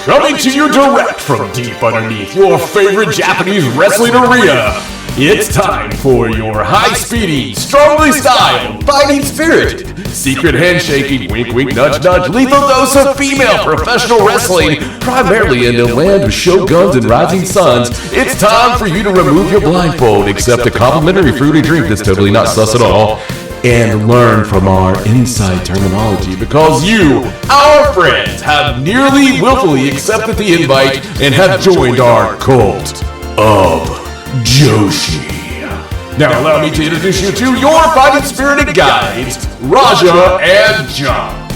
Coming to you direct from deep underneath your favorite Japanese wrestling arena, it's time for your high-speedy, strongly styled, fighting spirited, secret handshaking, wink wink nudge nudge, lethal dose of female professional wrestling, primarily in the land of shoguns and rising suns. It's time for you to remove your blindfold, accept a complimentary fruity drink that's totally not sus at all, and learn from our inside terminology, because you, our friends, have nearly willfully accepted the invite and have joined our Cult of Joshi. Now allow me to introduce you to your fighting spirited guides, Raja and John.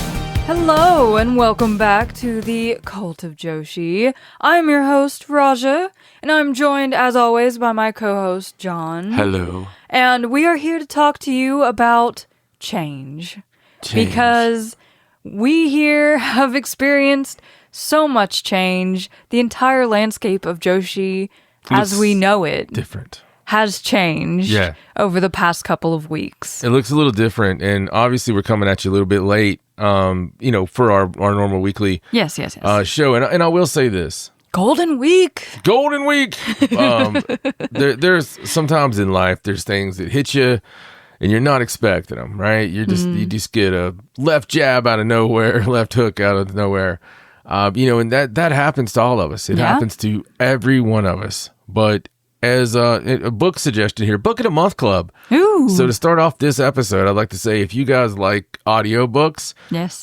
Hello and welcome back to the Cult of Joshi. I'm your host, Raja, and I'm joined, as always, by my co-host, John. Hello. And we are here to talk to you about change. Because we here have experienced so much change. The entire landscape of Joshi, as we know it, has changed over the past couple of weeks. It looks a little different, and obviously we're coming at you a little bit late, for our normal weekly show. And I will say this. Golden Week. There's sometimes in life, there's things that hit you and you're not expecting them, right? You just get a left jab out of nowhere, left hook out of nowhere. And that happens to all of us. It happens to every one of us. But as a book suggestion here, Book in a Month Club. Ooh. So to start off this episode, I'd like to say, if you guys like audiobooks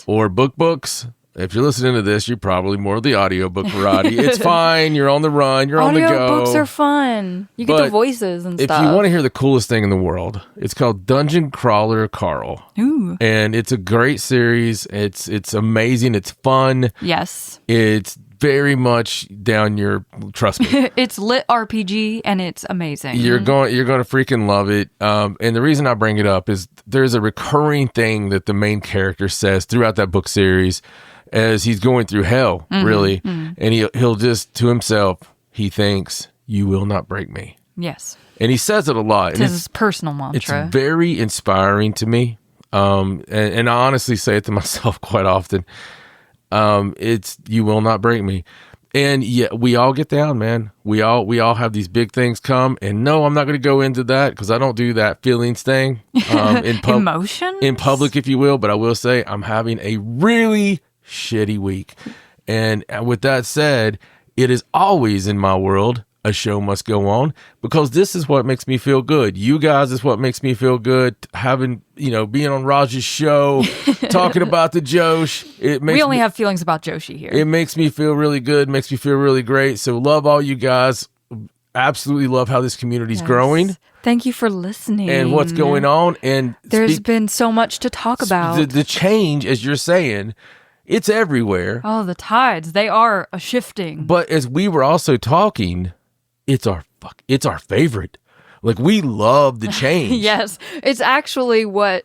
or books, if you're listening to this, you're probably more of the audiobook variety. It's fine. You're on the run. You're on the go. Audiobooks are fun. You get the voices and stuff. If you want to hear the coolest thing in the world, it's called Dungeon Crawler Carl. Ooh. And it's a great series. It's amazing. It's fun. Yes. It's very much down your, trust me. It's lit RPG and it's amazing. You're going to freaking love it. And the reason I bring it up is there's a recurring thing that the main character says throughout that book series as he's going through hell, really. Mm-hmm. And he'll just, to himself, he thinks, "You will not break me." Yes. And he says it a lot. It's his personal mantra. It's very inspiring to me. And I honestly say it to myself quite often. It's, "You will not break me." And yeah, we all get down, man. We all have these big things come. And no, I'm not going to go into that because I don't do that feelings thing. Emotions? In public, if you will. But I will say I'm having a really shitty week. And with that said, it is always in my world, a show must go on, because this is what makes me feel good. You guys is what makes me feel good. Having, being on Raj's show, talking about the Josh. We only have feelings about Joshi here. It makes me feel really good, makes me feel really great. So love all you guys. Absolutely love how this community's growing. Thank you for listening. And what's going on. And there's been so much to talk about. The change, as you're saying, it's everywhere. Oh, the tides, they are a-shifting. But as we were also talking, it's our favorite. Like, we love the change. Yes. It's actually what,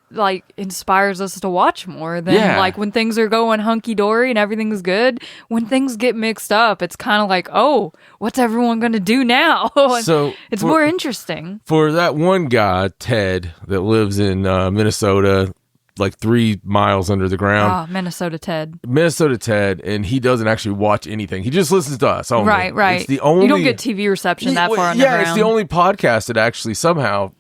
inspires us to watch more than, when things are going hunky-dory and everything's good. When things get mixed up, it's kind of like, oh, what's everyone going to do now? So it's more interesting. For that one guy, Ted, that lives in Minnesota, 3 miles under the ground. Minnesota Ted, and he doesn't actually watch anything. He just listens to us only. Right. It's the only, you don't get TV reception that far underground. Yeah, it's the only podcast that actually somehow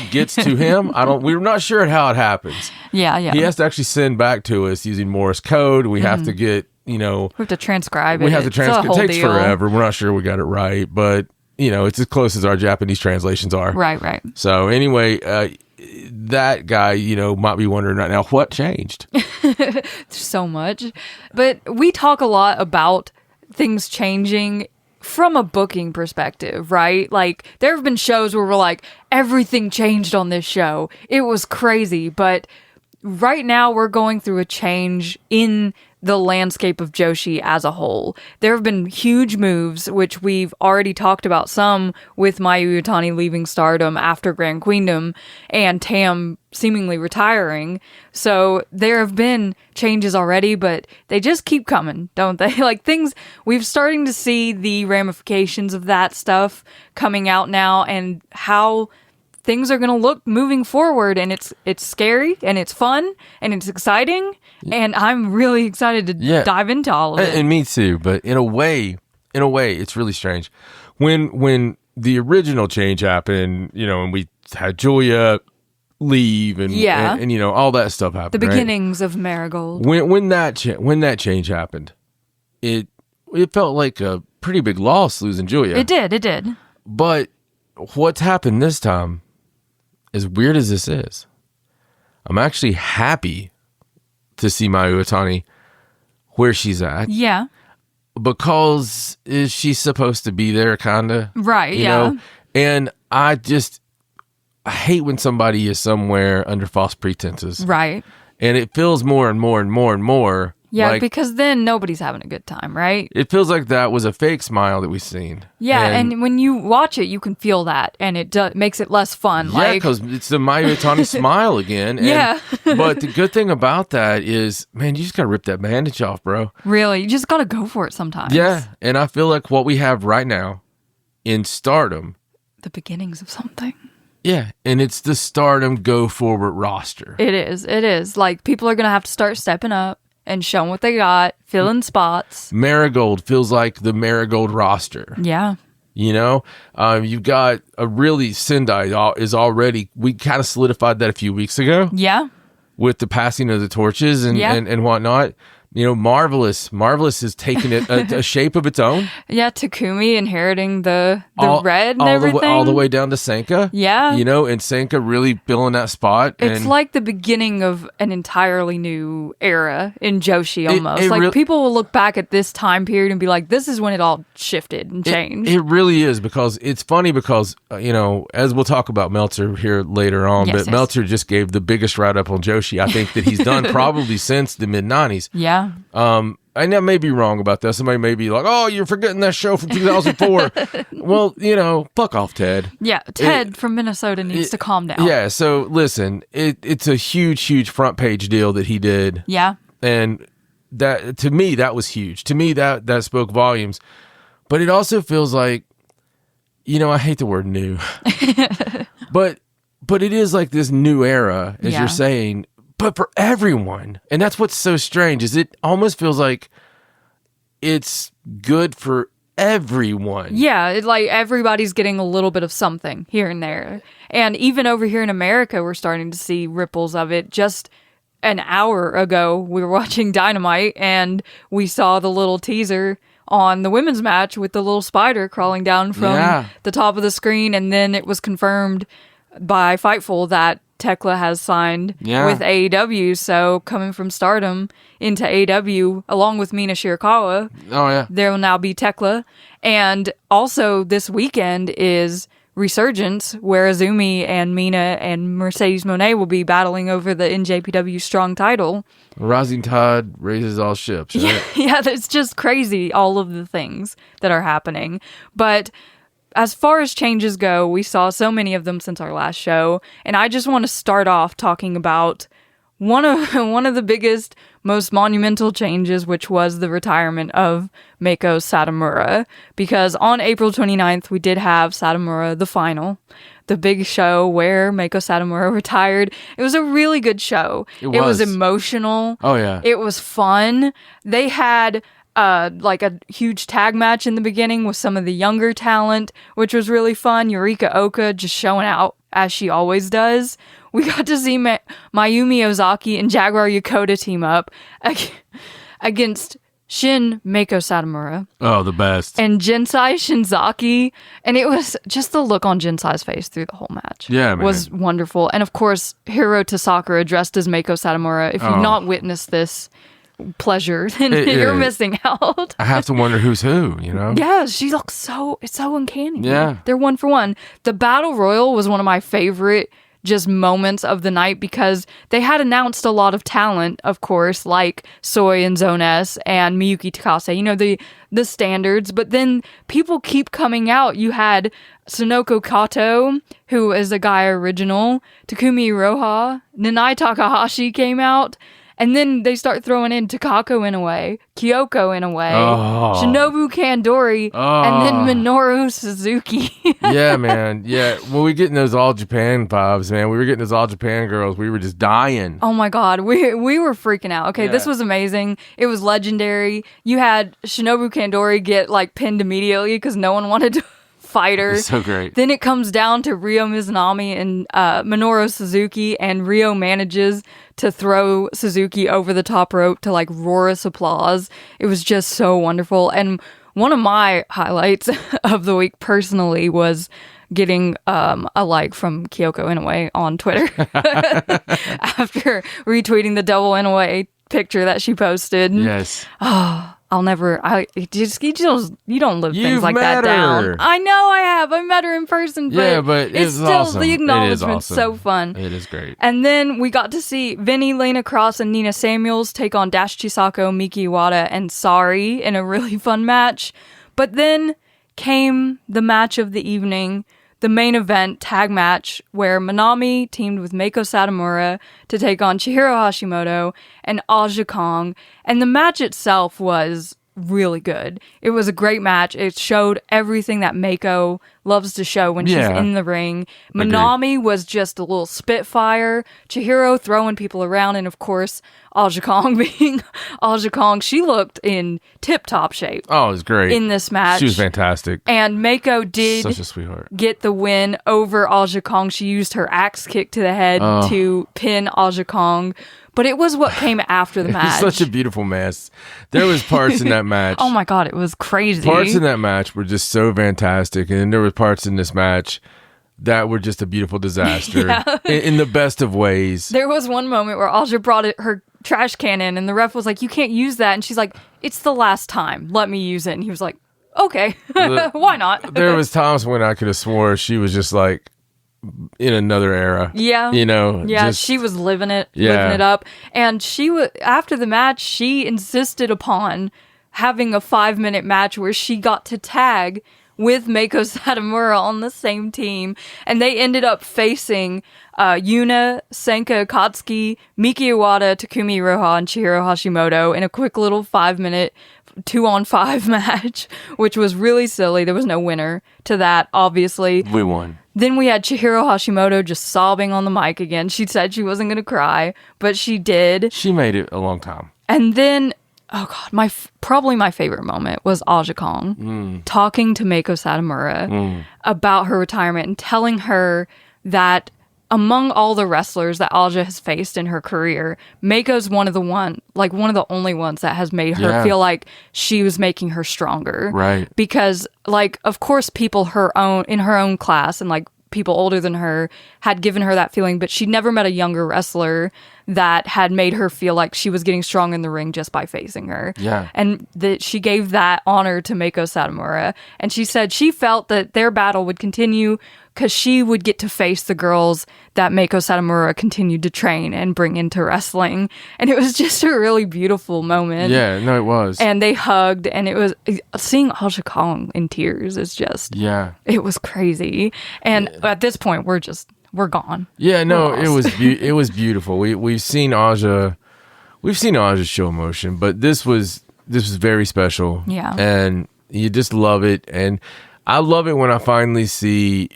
gets to him. We're not sure how it happens. Yeah. He has to actually send back to us using Morse code. We have to get, we have to transcribe it. We have to transcribe. It takes forever. We're not sure we got it right, but it's as close as our Japanese translations are. Right. So anyway, that guy, might be wondering right now, what changed? So much. But we talk a lot about things changing from a booking perspective, right? There have been shows where we're like, everything changed on this show. It was crazy. But right now we're going through a change in the landscape of Joshi as a whole. There have been huge moves, which we've already talked about some, with Mayu Iwatani leaving Stardom after Grand Queendom and Tam seemingly retiring. So there have been changes already, but they just keep coming, don't they? We've starting to see the ramifications of that stuff coming out now, and how things are going to look moving forward, and it's scary and it's fun and it's exciting, and I'm really excited to dive into all of it. And me too, but in a way, it's really strange. When the original change happened, and we had Julia leave and all that stuff happened. The beginnings of Marigold. When that change happened, it felt like a pretty big loss losing Julia. It did. But what's happened this time, as weird as this is, I'm actually happy to see Mayu Iwatani where she's at. Yeah. Because she's supposed to be there, kind of. Right, you know? And I hate when somebody is somewhere under false pretenses. Right. And it feels more and more and more and more. Yeah, like, because then nobody's having a good time, right? It feels like that was a fake smile that we've seen. Yeah, and when you watch it, you can feel that, and it makes it less fun. Yeah, because it's the Mayu Iwatani smile again. And, but the good thing about that is, man, you just got to rip that bandage off, bro. Really, you just got to go for it sometimes. Yeah, and I feel like what we have right now in Stardom. The beginnings of something. Yeah, and it's the Stardom go forward roster. It is. Like, people are going to have to start stepping up and showing what they got, filling spots. Marigold feels like the Marigold roster. Yeah. You've got a really, Sendai is already, we kind of solidified that a few weeks ago. Yeah. With the passing of the torches and whatnot. Marvelous has taken it a shape of its own. Yeah, Takumi inheriting the red and all everything. All the way down to Senka. Yeah. And Senka really filling that spot. It's like the beginning of an entirely new era in Joshi almost. People will look back at this time period and be like, this is when it all shifted and changed. It really is, because it's funny because, as we'll talk about Meltzer here later on, Meltzer just gave the biggest write-up on Joshi I think that he's done probably since the mid-90s. Yeah. And I may be wrong about that. Somebody may be like, oh, you're forgetting that show from 2004. Well, fuck off, Ted. Yeah, Ted from Minnesota needs to calm down. Yeah, so listen, it's a huge front page deal that he did. Yeah. And that, to me, that was huge. To me, that spoke volumes. But it also feels like, I hate the word new. but it is like this new era, as you're saying, but for everyone. And that's what's so strange, is it almost feels like it's good for everyone. Yeah, like everybody's getting a little bit of something here and there. And even over here in America, we're starting to see ripples of it. Just an hour ago, we were watching Dynamite and we saw the little teaser on the women's match with the little spider crawling down from the top of the screen. And then it was confirmed by Fightful that Tekla has signed with AEW, so coming from Stardom into AEW, along with Mina Shirakawa, there will now be Tekla. And also this weekend is Resurgence, where Azumi and Mina and Mercedes Moné will be battling over the NJPW Strong title. Rising tide raises all ships, right? Yeah, it's just crazy, all of the things that are happening. But as far as changes go, we saw so many of them since our last show, and I just want to start off talking about one of the biggest, most monumental changes, which was the retirement of Meiko Satomura, because on April 29th, we did have Satomura The Final, the big show where Meiko Satomura retired. It was a really good show. It was emotional. Oh, yeah. It was fun. They had like a huge tag match in the beginning with some of the younger talent, which was really fun. Yurika Oka just showing out as she always does. We got to see Mayumi Ozaki and Jaguar Yokota team up against Shin Meiko Satomura. Oh, the best. And Jinsai Shinzaki. And it was just the look on Jinsai's face through the whole match. Yeah, man. Was wonderful. And of course, Hiro Tasakura dressed as Meiko Satomura. If you've not witnessed this pleasure, then you're missing out. I have to wonder who's who, Yeah, she looks it's so uncanny. Yeah. They're one for one. The Battle Royal was one of my favorite just moments of the night because they had announced a lot of talent, of course, like Soy and Zone S and Miyuki Takase, the standards, but then people keep coming out. You had Sonoko Kato, who is a Gaia original, Takumi Iroha, Nanai Takahashi came out, And then they start throwing in Takako Inoue, Kyoko Inoue, Oh. Shinobu Kandori, and then Minoru Suzuki. Yeah, man. Yeah. When we getting those All Japan vibes, man, we were getting those All Japan girls. We were just dying. Oh my God, we were freaking out. Okay, this Yeah. was amazing. It was legendary. You had Shinobu Kandori get like pinned immediately because no one wanted to fight her. It's so great. Then it comes down to Ryo Mizunami and Minoru Suzuki, and Ryo manages to throw Suzuki over the top rope to like roarous applause. It was just so wonderful. And one of my highlights of the week personally was getting a like from Kyoko Inoue on Twitter after retweeting the double Inoue picture that she posted. Yes. You don't live You've things like met that down. her. I know I have. I met her in person, but, Yeah, but it's still awesome. the It is acknowledgement's awesome. so fun. It is great. And then we got to see Vinny, Lena Cross, and Nina Samuels take on Dash Chisako, Miki Iwata, and Sari in a really fun match. But then came the match of the evening, the main event tag match, where Manami teamed with Meiko Satomura to take on Chihiro Hashimoto and Aja Kong. And the match itself was really good. It was a great match. It showed everything that Meiko loves to show when she's in the ring. Manami was just a little spitfire. Chihiro throwing people around, and of course, Aja Kong being Aja Kong. She looked in tip-top shape Oh, it was great. in this match. She was fantastic. And Meiko did Such a sweetheart. get the win over Aja Kong. She used her axe kick to the head to pin Aja Kong. But it was what came after the match. It's such a beautiful mess. There was parts in that match. Oh my God, it was crazy. Parts in that match were just so fantastic, and then there were parts in this match that were just a beautiful disaster in the best of ways. There was one moment where Aja brought her trash can in, and the ref was like, "You can't use that," and she's like, "It's the last time. Let me use it." And he was like, "Okay, why not?" There was times when I could have swore she was just like in another era. Yeah. You know? Yeah, just- she was living it Yeah. up. And she was, after the match, she insisted upon having a 5-minute match where she got to tag with Meiko Satomura on the same team. And they ended up facing Yuna, Senka Akatsuki, Miki Iwata, Takumi Iroha, and Chihiro Hashimoto in a quick little 5-minute 2-on-5 match, which was really silly. There was no winner to that, obviously. We won. Then we had Chihiro Hashimoto just sobbing on the mic again. She said she wasn't going to cry, but she did. She made it a long time. And then, oh God, probably my favorite moment was Aja Kong talking to Meiko Satomura about her retirement and telling her that among all the wrestlers that Aja has faced in her career, Meiko's one of the only ones that has made her feel like she was making her stronger. Right. Because, like, of course, people in her own class and like people older than her had given her that feeling, but she'd never met a younger wrestler that had made her feel like she was getting strong in the ring just by facing her. Yeah. And that she gave that honor to Meiko Satomura. And she said she felt that their battle would continue because she would get to face the girls that Meiko Satomura continued to train and bring into wrestling. And it was just a really beautiful moment. Yeah, no, it was. And they hugged, and it was seeing Aja Kong in tears is just, it was crazy. And at this point, we're gone. Yeah, no, We're it lost. it was beautiful. We've seen Aja show emotion, but this was very special. Yeah. And you just love it. And I love it when I finally see,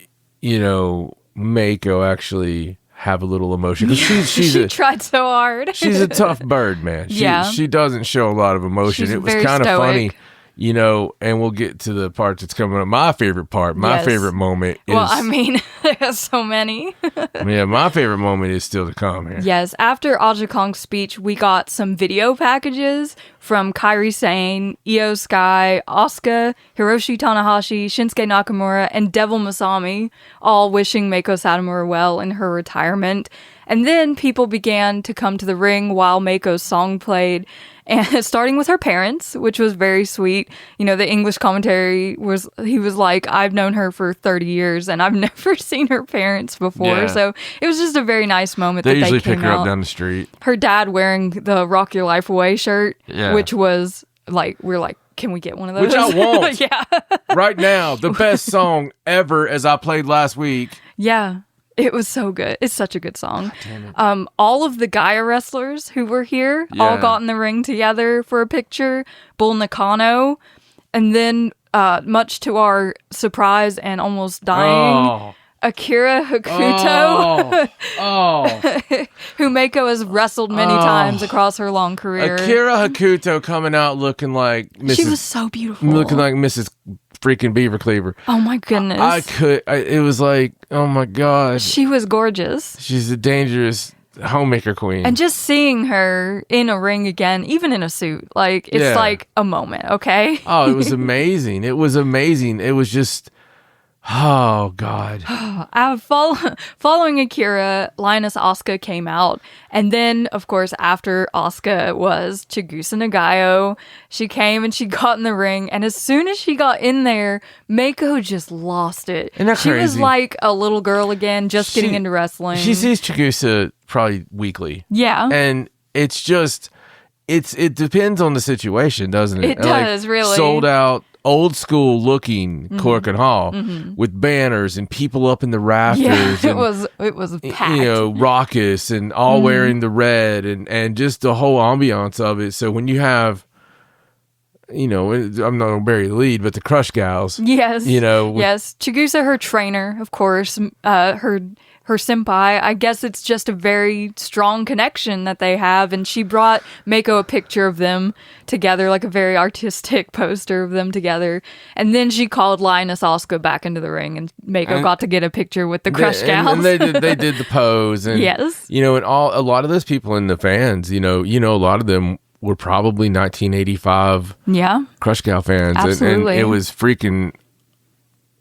Meiko actually have a little emotion. 'Cause She tried so hard. she's a tough bird, man. She doesn't show a lot of emotion. She's It was very kind of funny, stoic. and we'll get to the part that's coming up. My favorite part, my Yes. favorite moment is, Well, I mean, there's so many. my favorite moment is still to come here. Yes, after Aja Kong's speech, we got some video packages from Kairi Sane, Io Sky, Asuka, Hiroshi Tanahashi, Shinsuke Nakamura, and Devil Masami, all wishing Meiko Satomura well in her retirement. And then people began to come to the ring while Meiko's song played, and starting with her parents, which was very sweet. The English commentary was like, I've known her for 30 years and I've never seen her parents before. Yeah. So it was just a very nice moment They that usually they came pick her out. up down the street. Her dad wearing the Rock Your Life Away shirt, Yeah. which was like, we're like, can we get one of those? Which I want. Yeah. Right now, the best song ever, as I played last week. Yeah. It was so good. It's such a good song. All of the Gaia wrestlers who were here all got in the ring together for a picture. Bull Nakano. And then, much to our surprise and almost dying, Akira Hakuto, who Meiko has wrestled many times across her long career. Akira Hakuto coming out looking like Mrs. She was so beautiful. Looking like Mrs. freaking Beaver Cleaver. Oh my goodness. It was like, oh my God. She was gorgeous. She's a dangerous homemaker queen. And just seeing her in a ring again, even in a suit, like, it's like a moment, okay? Oh, it was amazing. It was amazing. It was just, oh God. Following Akira, Lioness Asuka came out. And then, of course, after Asuka was Chigusa Nagayo. She came and she got in the ring. And as soon as she got in there, Meiko just lost it. Isn't that she crazy? was like a little girl again, just getting into wrestling. She sees Chigusa probably weekly. Yeah. And it's just, it depends on the situation, doesn't it? It does, really. Sold out, old school looking Cork and Hall with banners and people up in the rafters. Yeah, and, it was packed. You know, raucous and all wearing the red and just the whole ambiance of it. So when you have, you know, I'm not going to bury the lead, but the Crush Gals. Yes. You know. Yes. Chigusa, her trainer, of course, her senpai. I guess it's just a very strong connection that they have. And she brought Meiko a picture of them together, like a very artistic poster of them together. And then she called Lioness Asuka back into the ring, and Meiko got to get a picture with the Crush Gals. And they did the pose. And, yes. You know, and a lot of those people in the fans, you know, a lot of them were probably 1985 Crush Gal fans. Absolutely. And it was freaking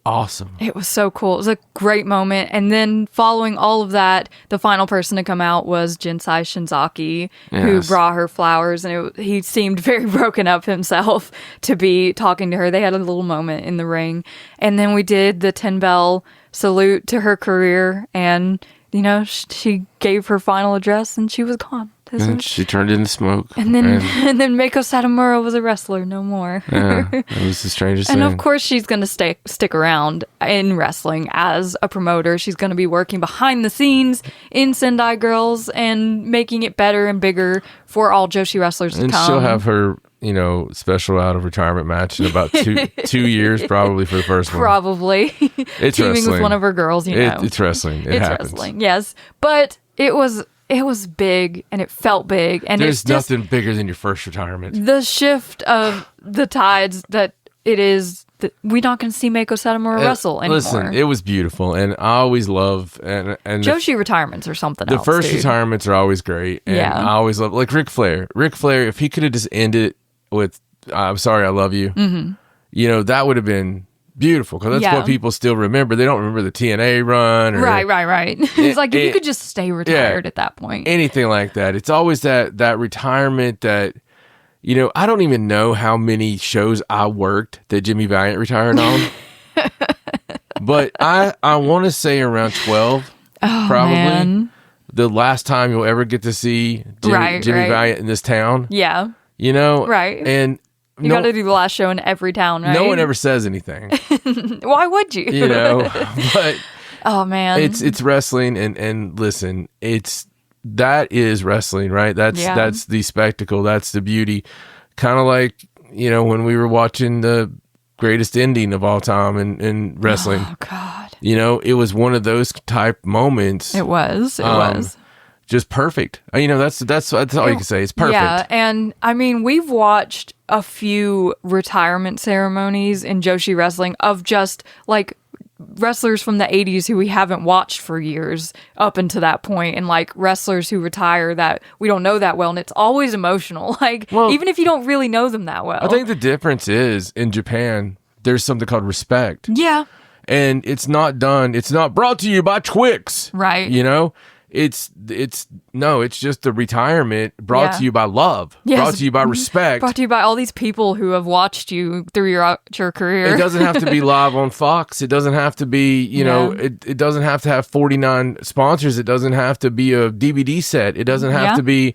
awesome. It was so cool. It was a great moment. And then following all of that, the final person to come out was Jinsai Shinzaki, who brought her flowers. And he seemed very broken up himself to be talking to her. They had a little moment in the ring. And then we did the 10-bell salute to her career. And, you know, she gave her final address and she was gone. And she turned into smoke. And then Meiko Satomura was a wrestler no more. Yeah, it was the strangest thing. And of course she's going to stick around in wrestling as a promoter. She's going to be working behind the scenes in Sendai Girls and making it better and bigger for all Joshi wrestlers to come. And she'll have her, you know, special out of retirement match in about 2 years, probably for the first one. Probably. It's Teaming wrestling. with one of her girls, you know. It's wrestling. It's happens. Wrestling, yes. But it was big and it felt big. And there's nothing bigger than your first retirement. The shift of the tides that it is, that we're not going to see Meiko Satomura wrestle anymore. Listen, it was beautiful. And I always love, and Joshi retirements or something else. The first retirements are always great. And I always love, like Ric Flair. Ric Flair, if he could have just ended it with, I'm sorry, I love you. You know, that would have been beautiful, because that's what people still remember. They don't remember the TNA run. Or, right. It's like, if you could just stay retired at that point. Anything like that. It's always that retirement that, you know, I don't even know how many shows I worked that Jimmy Valiant retired on. But I want to say around 12, probably. Man. The last time you'll ever get to see Jimmy Valiant in this town. Yeah. You know? Right. And you got to do the last show in every town, right? No one ever says anything. Why would you? You know, but oh man, it's wrestling, and listen, that is wrestling, right? That's the spectacle, that's the beauty. Kind of like, you know, when we were watching the greatest ending of all time in wrestling. Oh God, you know, it was one of those type moments. It was. Just perfect. You know, that's all you can say. It's perfect. Yeah, and I mean, we've watched a few retirement ceremonies in Joshi wrestling of just like wrestlers from the 80s who we haven't watched for years up until that point, and like wrestlers who retire that we don't know that well, and it's always emotional. Like, even if you don't really know them that well. I think the difference is in Japan, there's something called respect. Yeah. And it's not brought to you by Twix. Right. You know? It's just the retirement brought to you by love, brought to you by respect, brought to you by all these people who have watched you through your career. It doesn't have to be live on Fox. It doesn't have to be, you know, it doesn't have to have 49 sponsors. It doesn't have to be a DVD set. It doesn't have to be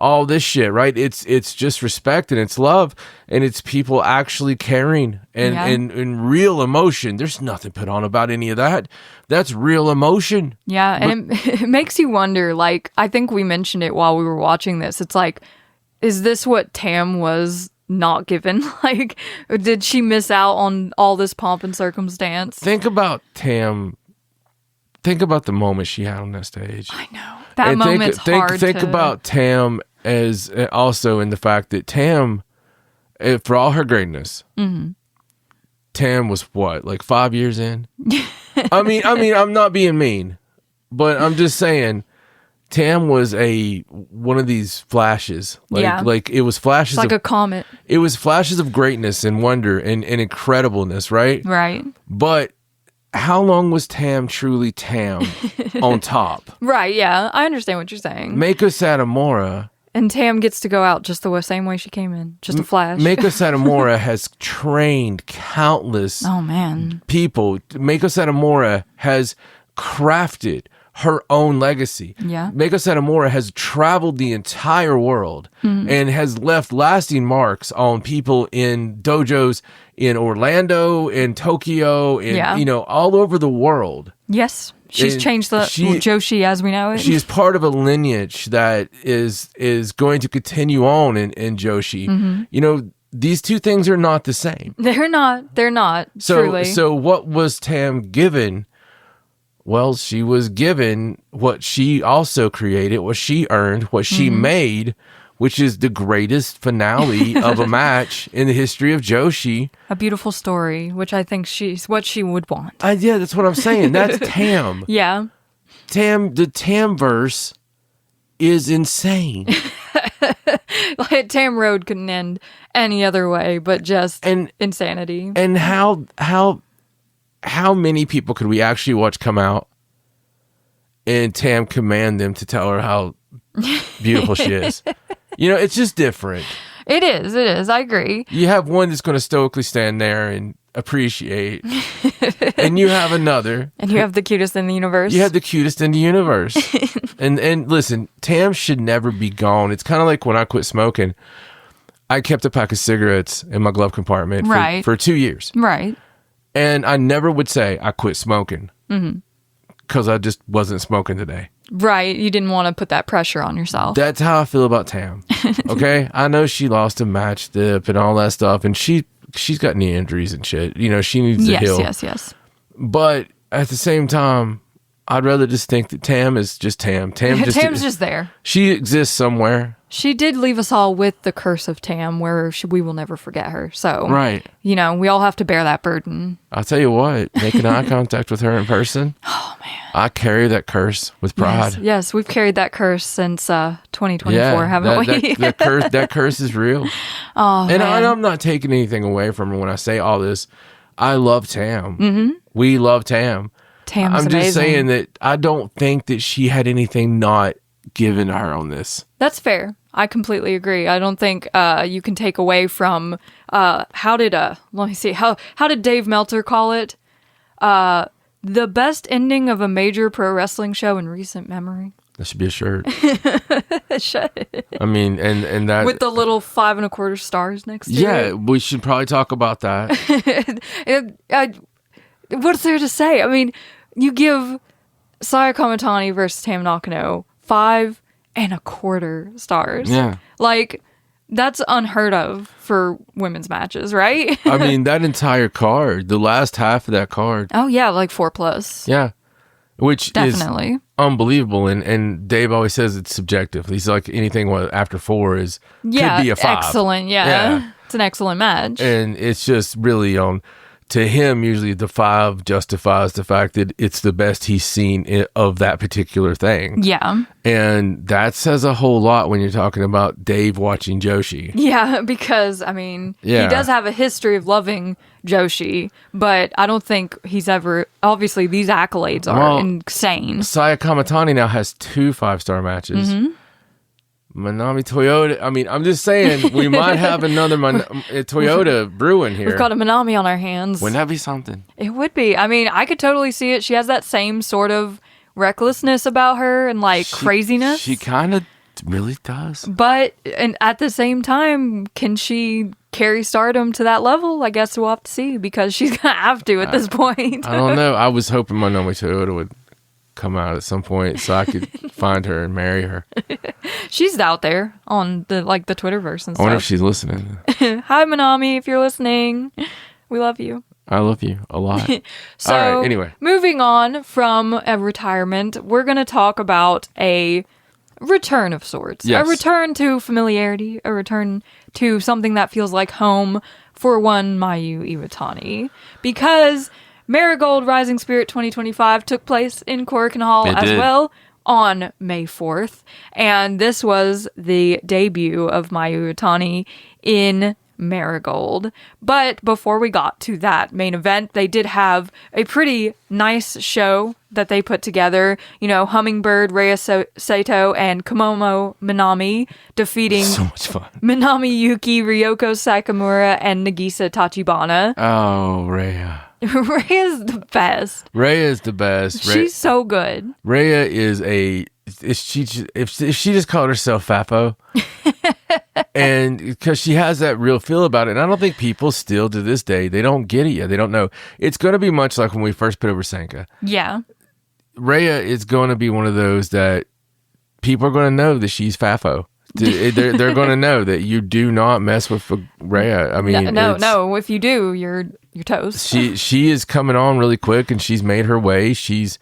all this shit, right? It's just respect and it's love and it's people actually caring and real emotion. There's nothing put on about any of that. That's real emotion. Yeah, and it makes you wonder, like, I think we mentioned it while we were watching this. It's like, is this what Tam was not given? Like, did she miss out on all this pomp and circumstance? Think about Tam. Think about the moment she had on that stage. I know. That moment's hard Think about Tam as also in the fact that Tam, for all her greatness, Tam was what, like 5 years in? I mean, I'm not being mean, but I'm just saying, Tam was one of these flashes. Like it was flashes. It's like a comet. It was flashes of greatness and wonder and incredibleness, right? Right. But how long was Tam truly Tam on top? Right, yeah. I understand what you're saying. Meiko Satomura. And Tam gets to go out just the same way she came in. Just a flash. Meiko Satomura has trained countless people. Meiko Satomura has crafted her own legacy. Yeah. Meiko Satomura has traveled the entire world and has left lasting marks on people in dojos in Orlando, in Tokyo, in all over the world. Yes. She's changed the Joshi as we know it. She is part of a lineage that is going to continue on in Joshi. You know, these two things are not the same. They're not. Truly. So what was Tam given? Well, she was given what she also created, what she earned, what she made, which is the greatest finale of a match in the history of Joshi. A beautiful story, which I think she's what she would want. Yeah, that's what I'm saying. That's Tam. Yeah. The Tam verse is insane. Like Tam Road couldn't end any other way but just insanity. And how many people could we actually watch come out and Tam command them to tell her how beautiful she is? You know, it's just different. It is. I agree. You have one that's going to stoically stand there and appreciate, and you have another. And you have the cutest in the universe. You have the cutest in the universe. and listen, Tam should never be gone. It's kind of like when I quit smoking. I kept a pack of cigarettes in my glove compartment for 2 years. Right. And I never would say I quit smoking because I just wasn't smoking today. Right. You didn't want to put that pressure on yourself. That's how I feel about Tam. Okay? I know she lost a match dip and all that stuff, and she's got knee injuries and shit. You know, she needs to heal. Yes. But at the same time, I'd rather just think that Tam is just Tam. Tam's just there. She exists somewhere. She did leave us all with the curse of Tam, where we will never forget her. So, right. You know, we all have to bear that burden. I'll tell you what, making eye contact with her in person. Oh, man. I carry that curse with pride. Yes, we've carried that curse since 2024, haven't we? That curse is real. Oh, and man. I'm not taking anything away from her when I say all this. I love Tam. We love Tam. Tam's I'm just amazing. saying that I don't think that she had anything not given to her on this. That's fair. I completely agree. I don't think you can take away from how did Dave Meltzer call it? The best ending of a major pro wrestling show in recent memory. That should be a shirt. Should. I mean, and that with the little 5 1/4 stars next to it. Yeah, we should probably talk about that. What's there to say? I mean, you give Saya Kamatani versus Tam Nakano 5 1/4 stars. Yeah. Like, that's unheard of for women's matches, right? I mean, that entire card, the last half of that card. Oh, yeah, like 4+. Yeah. Which definitely is unbelievable. And Dave always says it's subjective. He's like, anything after 4 could be a 5. Excellent. Yeah. It's an excellent match. And it's just really to him, usually the 5 justifies the fact that it's the best he's seen of that particular thing. Yeah. And that says a whole lot when you're talking about Dave watching Joshi. Yeah, because, I mean, he does have a history of loving Joshi, but I don't think he's ever... Obviously, these accolades are insane. Saya Kamatani now has 2 5-star matches. Manami Toyota. I mean, I'm just saying, we might have another Toyota brewing here. We've got a Manami on our hands. Wouldn't that be something? It would be. I mean, I could totally see it. She has that same sort of recklessness about her and, like, craziness. She kind of really does. But and at the same time, can she carry Stardom to that level? I guess we'll have to see, because she's gonna have to at this point. I don't know. I was hoping Monomi Toyota would come out at some point so I could find her and marry her. She's out there on the Twitterverse and stuff. I wonder if she's listening. Hi, Manami, if you're listening, we love you. I love you a lot. So, all right, anyway. Moving on from a retirement, we're going to talk about a return of sorts. Yes. A return to familiarity, a return to something that feels like home for one Mayu Iwatani. Because Marigold Rising Spirit 2025 took place in Korakuen Hall as well on May 4th. And this was the debut of Mayu Iwatani in Marigold. But before we got to that main event, they did have a pretty nice show that they put together. You know, Hummingbird, Rhea Sato, and Komomo Minami defeating So much fun. Minami Yuki, Ryoko Satomura, and Nagisa Tachibana. Oh, Rhea. Rhea's the best. Rhea is the best. She's so good. Rhea is if she just called herself Fafo, and because she has that real feel about it, and I don't think people still to this day, they don't get it yet. They don't know. It's going to be much like when we first put over Sanka. Yeah. Rhea is going to be one of those that people are going to know that she's Fafo. They're going to know that you do not mess with Rhea. I mean, no. If you do, you're toast. She is coming on really quick, and she's made her way. She's,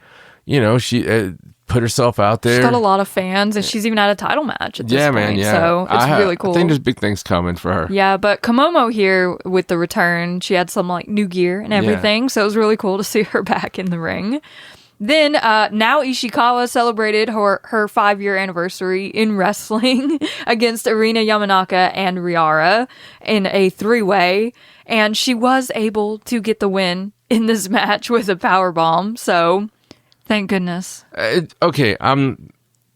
she put herself out there. She's got a lot of fans, and she's even had a title match at this point. Man, yeah. So it's really cool. I think there's big things coming for her. Yeah, but Komomo here with the return, she had some new gear and everything, so it was really cool to see her back in the ring. Then now Ishikawa celebrated her 5-year anniversary in wrestling against Arina Yamanaka and Riara in a 3-way, and she was able to get the win in this match with a powerbomb. So thank goodness. Okay, I'm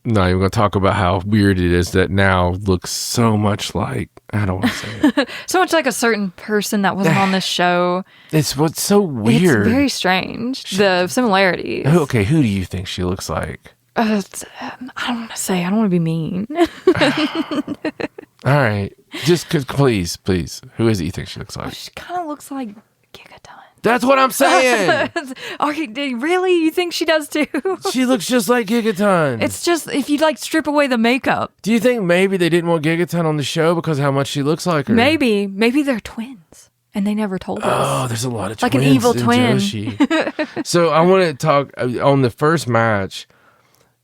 not even going to talk about how weird it is that now looks so much like, I don't want to say it. So much like a certain person that wasn't on this show. It's what's so weird. It's very strange. The similarities. Okay, who do you think she looks like? I don't want to say. I don't want to be mean. All right. Just please. Who is it you think she looks like? She kind of looks like Gigaton. That's what I'm saying. Really? You think she does too? She looks just like Gigaton. It's just if you strip away the makeup. Do you think maybe they didn't want Gigaton on the show because of how much she looks like her? Maybe they're twins and they never told us. Oh, there's a lot of twins. Like an evil twin. Joshi. So I want to talk on the first match.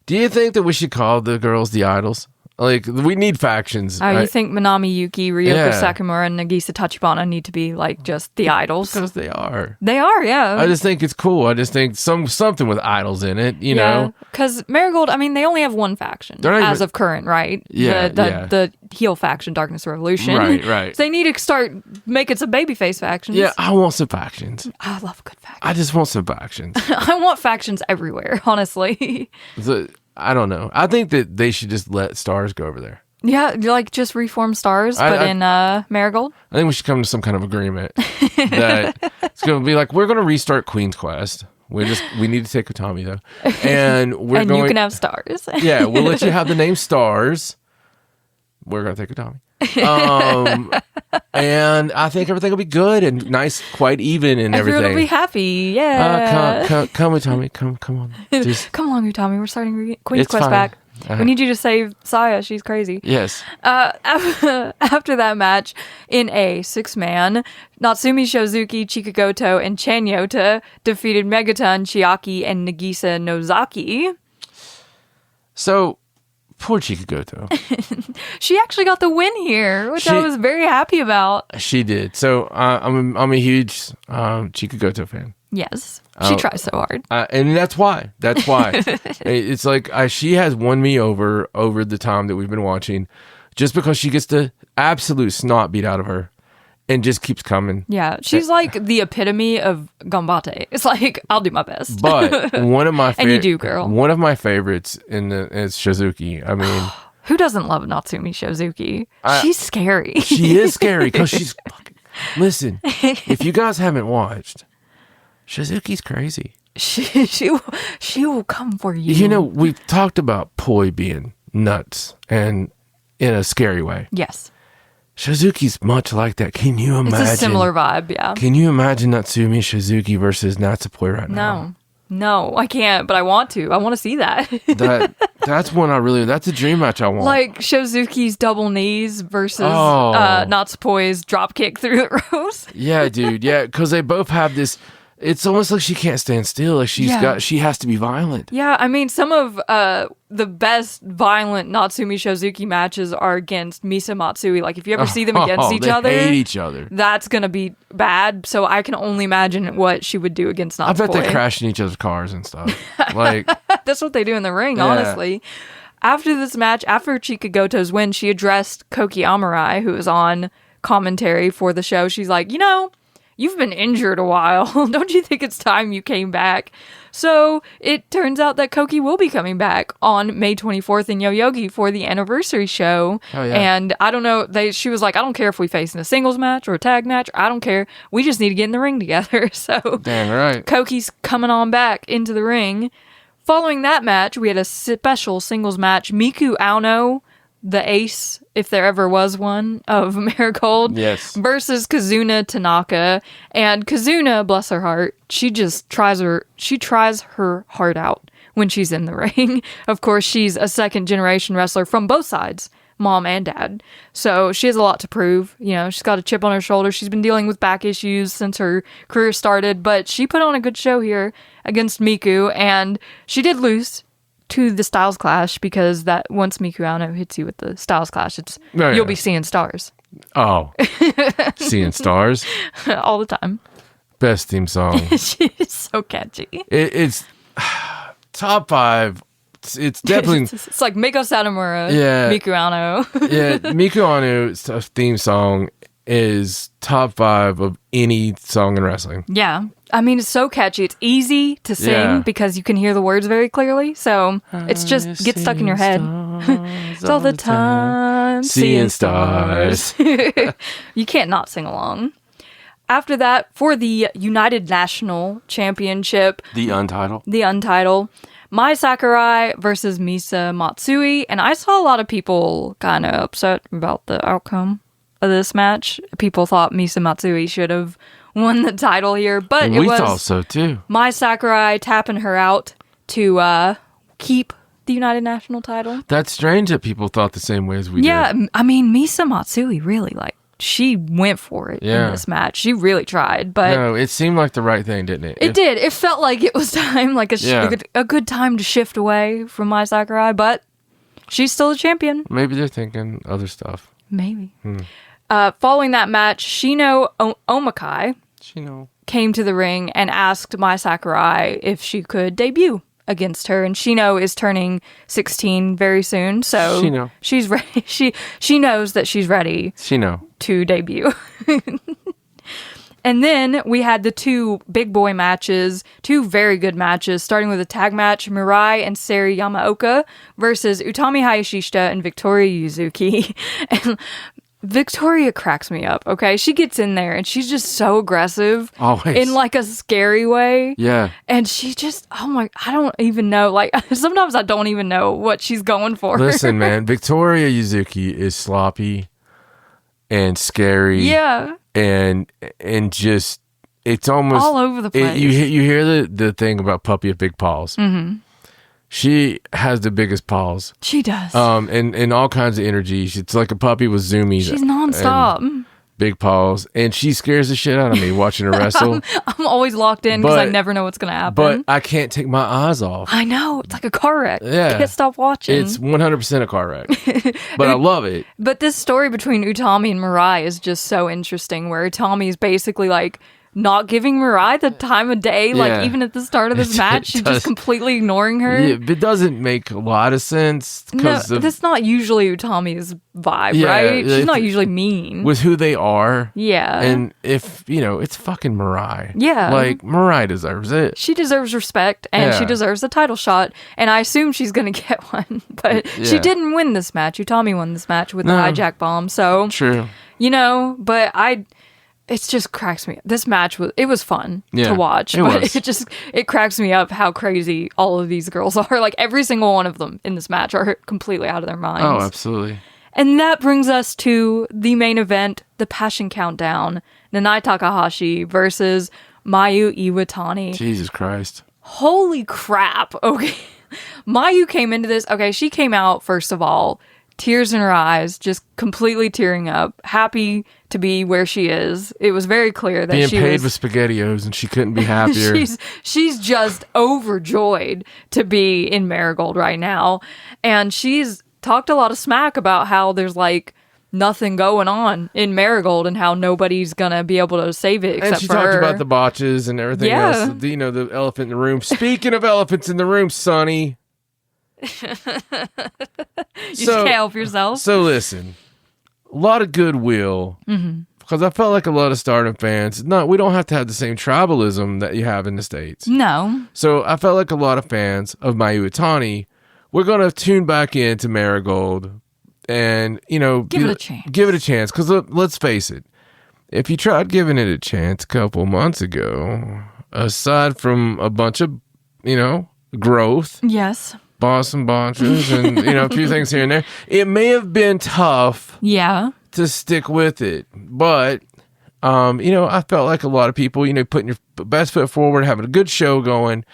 Do you think that we should call the girls the Idols? We need factions. Oh, you think Minami Yuki, Ryoko Satomura, and Nagisa Tachibana need to be just the idols? Because they are. They are, yeah. I just think it's cool. I just think something with idols in it, you know? Because Marigold, they only have one faction as of current, right? Yeah, the heel faction, Darkness Revolution. Right. So they need to start making some babyface factions. Yeah, I want some factions. I love good factions. I just want some factions. I want factions everywhere, honestly. I don't know. I think that they should just let Stars go over there. Yeah, just reform Stars, but in Marigold. I think we should come to some kind of agreement that it's going to be we're going to restart Queen's Quest. We need to take Utami though, and you can have Stars. Yeah, we'll let you have the name Stars. We're going to take Utami. And I think everything will be good and nice, quite even, and everything. Everyone will be happy. Yeah. Come with Tommy. Come on. Come along, Tommy. We're starting Queen's Quest fine. back. We need you to save Saya. She's crazy. Yes. After that match, in a 6-man, Natsumi Shozuki, Chikagoto, and Chanyota defeated Megaton, Chiaki, and Nagisa Nozaki. So, poor Chikagoto. She actually got the win here, which I was very happy about. She did. So, I'm a huge Chikagoto fan. Yes. She tries so hard. And that's why. It's she has won me over the time that we've been watching just because she gets the absolute snot beat out of her and just keeps coming. Yeah. She's the epitome of gambate. It's I'll do my best. But one of my and you do, girl. One of my favorites is Shizuki. Who doesn't love Natsumi Shozuki? She's scary. She is scary because she's fucking... Listen, if you guys haven't watched... Shizuki's crazy. She will come for you. We've talked about Poi being nuts and in a scary way. Yes. Shizuki's much like that. Can you imagine? It's a similar vibe, yeah. Can you imagine Natsumi Shizuki versus Natsupoi right now? No, I can't, but I want to. I want to see that. That's one that's a dream match I want. Like Shizuki's double knees versus Natsupoi's drop kick through the ropes. Yeah, dude. Yeah, because they both have this. It's almost like she can't stand still. Like she has to be violent. Yeah, I mean, some of the best violent Natsumi Shizuki matches are against Misa Matsui. Like, if you ever see them against each other, they hate each other. That's gonna be bad. So I can only imagine what she would do against Natsupoi. I bet they crash in each other's cars and stuff. Like that's what they do in the ring, honestly. After this match, after Chika Goto's win, she addressed Koki Amurai, who was on commentary for the show. She's like, you've been injured a while. Don't you think it's time you came back? So it turns out that Koki will be coming back on May 24th in Yoyogi for the anniversary show. Oh, yeah. And I don't know, she was like, I don't care if we face in a singles match or a tag match. I don't care. We just need to get in the ring together. So damn right. Koki's coming on back into the ring. Following that match, we had a special singles match. Miku Aono, the ace, if there ever was one, of Marigold, versus Kazuna Tanaka. And Kazuna, bless her heart, she tries her heart out when she's in the ring. Of course, she's a second generation wrestler from both sides, mom and dad. So she has a lot to prove. She's got a chip on her shoulder. She's been dealing with back issues since her career started, but she put on a good show here against Miku, and she did lose to the Styles Clash, because that once Miku Aono hits you with the Styles Clash, you'll be seeing stars. Oh, seeing stars all the time. Best theme song. She's so catchy. It's top 5. It's definitely it's like Meiko Satomura, Miku Aono. Miku Aono's theme song is top 5 of any song in wrestling. Yeah. I mean, it's so catchy. It's easy to sing because you can hear the words very clearly. So it's just get stuck in your head. It's all the time seeing stars. You can't not sing along. After that, for the United National Championship, the Untitled, Mai Sakurai versus Misa Matsui. And I saw a lot of people kind of upset about the outcome of this match. People thought Misa Matsui should have won the title here, but we thought so too. Mai Sakurai tapping her out to keep the United National title. That's strange that people thought the same way as we did. Yeah, I mean, Misa Matsui really, she went for it in this match. She really tried, but no, it seemed like the right thing, didn't it? It did. It felt like it was time, like a good time to shift away from Mai Sakurai, but she's still the champion. Maybe they're thinking other stuff. Maybe. Following that match, Shino Omakai came to the ring and asked Mai Sakurai if she could debut against her. And Shino is turning 16 very soon, so she's ready. She knows that she's ready to debut. And then we had the 2 big boy matches, 2 very good matches, starting with a tag match, Mirai and Seri Yamaoka versus Utami Hayashishita and Victoria Yuzuki. And Victoria cracks me up, okay? She gets in there and she's just so aggressive. Always. In like a scary way. Yeah. And she just, I don't even know. Like, sometimes I don't even know what she's going for. Listen, man, Victoria Yuzuki is sloppy and scary. Yeah. And just, it's almost all over the place. You hear the thing about Puppy of Big Paws. Mm-hmm. She has the biggest paws. She does. And all kinds of energy. It's like a puppy with zoomies. She's nonstop. Big paws. And she scares the shit out of me watching her wrestle. I'm always locked in because I never know what's going to happen. But I can't take my eyes off. I know. It's like a car wreck. Yeah. I can't stop watching. It's 100% a car wreck. But I love it. But this story between Utami and Mirai is just so interesting, where Utami is basically like not giving Mirai the time of day, like even at the start of this match, she's just completely ignoring her. Yeah, it doesn't make a lot of sense. No, that's not usually Utami's vibe, right? She's not usually mean. With who they are. Yeah. And if, it's fucking Mirai. Yeah. Like, Mirai deserves it. She deserves respect, and she deserves a title shot, and I assume she's going to get one. But she didn't win this match. Utami won this match with the hijack bomb, so. True. But it just cracks me. This match was fun Yeah, to watch, it but was. it cracks me up how crazy all of these girls are. Like every single one of them in this match are completely out of their minds. Oh, absolutely. And that brings us to the main event, the Passion Countdown. Nanai Takahashi versus Mayu Iwatani. Jesus Christ. Holy crap. Okay. Mayu came into this. Okay, she came out, first of all, tears in her eyes, just completely tearing up, happy to be where she is. It was very clear that Being she paid was, with SpaghettiOs and she couldn't be happier. she's just overjoyed to be in Marigold right now. And she's talked a lot of smack about how there's like nothing going on in Marigold and how nobody's gonna be able to save it except and she for talked her. about the botches and everything Yeah. else. You know, the elephant in the room. Speaking of elephants in the room, Sonny. You just can't help yourself. So listen, a lot of goodwill. Because I felt like a lot of Stardom fans, we don't have to have the same tribalism that you have in the States. No. So I felt like a lot of fans of Mayu Iwatani, we're going to tune back into Marigold and, you know, Give it a chance. Give it a chance. Because let's face it, if you tried giving it a chance a couple months ago, aside from a bunch of, you know, growth, Yes. boss and botches, and, you know, a few things here and there, it may have been tough Yeah. to stick with it. But, you know, I felt like a lot of people, you know, putting your best foot forward, having a good show going.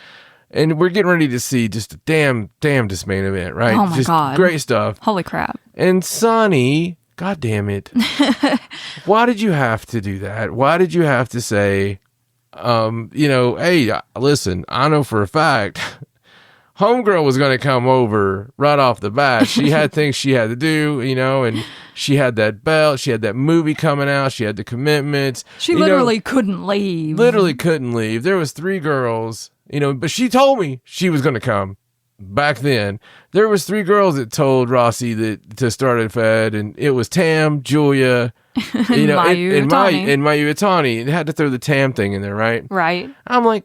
And we're getting ready to see just a damnedest main event, right? Oh my just God. Great stuff. Holy crap. And Sonny, God damn it. Why did you have to do that? Why did you have to say, you know, hey, listen, I know for a fact Homegirl was going to come over right off the bat. She had things she had to do, you know, and she had that belt. She had that movie coming out. She had the commitments. She literally couldn't leave. Literally couldn't leave. There was 3 girls, you know, but she told me she was going to come back then. There was 3 girls that told Rossi that to start a Fed, and it was Tam, Julia, you know, Mayu Iwatani. and Mayu Iwatani. It had to throw the Tam thing in there, right? Right. I'm like,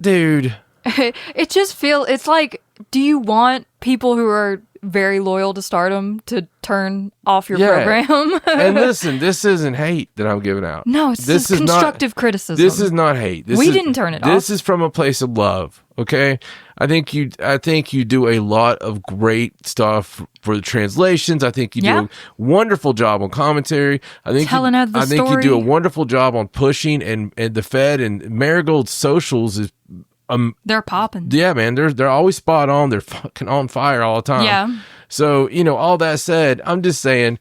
dude. It just feels, it's like, do you want people who are very loyal to Stardom to turn off your program? And listen, this isn't hate that I'm giving out. No, it's this is constructive not, criticism. This is not hate. We didn't turn it off. This is from a place of love. Okay, I think you do a lot of great stuff for the translations. I think you do a wonderful job on commentary. I think Telling her the I think story. you do a wonderful job on pushing and the Fed and Marigold's socials is. They're popping. Yeah, man, they're always spot on. They're fucking on fire all the time. Yeah. So, you know, all that said, I'm just saying,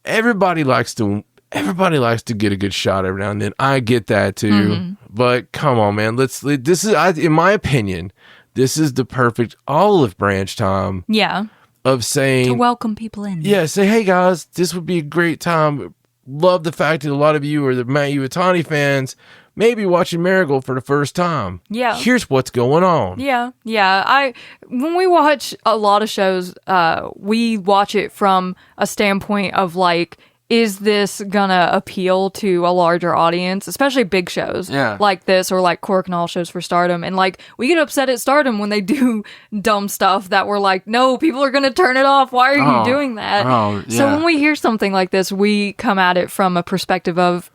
everybody likes to get a good shot every now and then. I get that too, but come on, man. This is, in my opinion, this is the perfect olive branch time. Yeah. Of saying To welcome people in. Yeah, say, hey guys, this would be a great time. Love the fact that a lot of you are the Mayu Iwatani fans. Maybe watching Marigold for the first time. Yeah. Here's what's going on. Yeah. When we watch a lot of shows, we watch it from a standpoint of like, is this gonna appeal to a larger audience, especially big shows like this or like Cork and all shows for Stardom? And like, we get upset at Stardom when they do dumb stuff that we're like, no, people are gonna turn it off. Why are you doing that? So when we hear something like this, we come at it from a perspective of,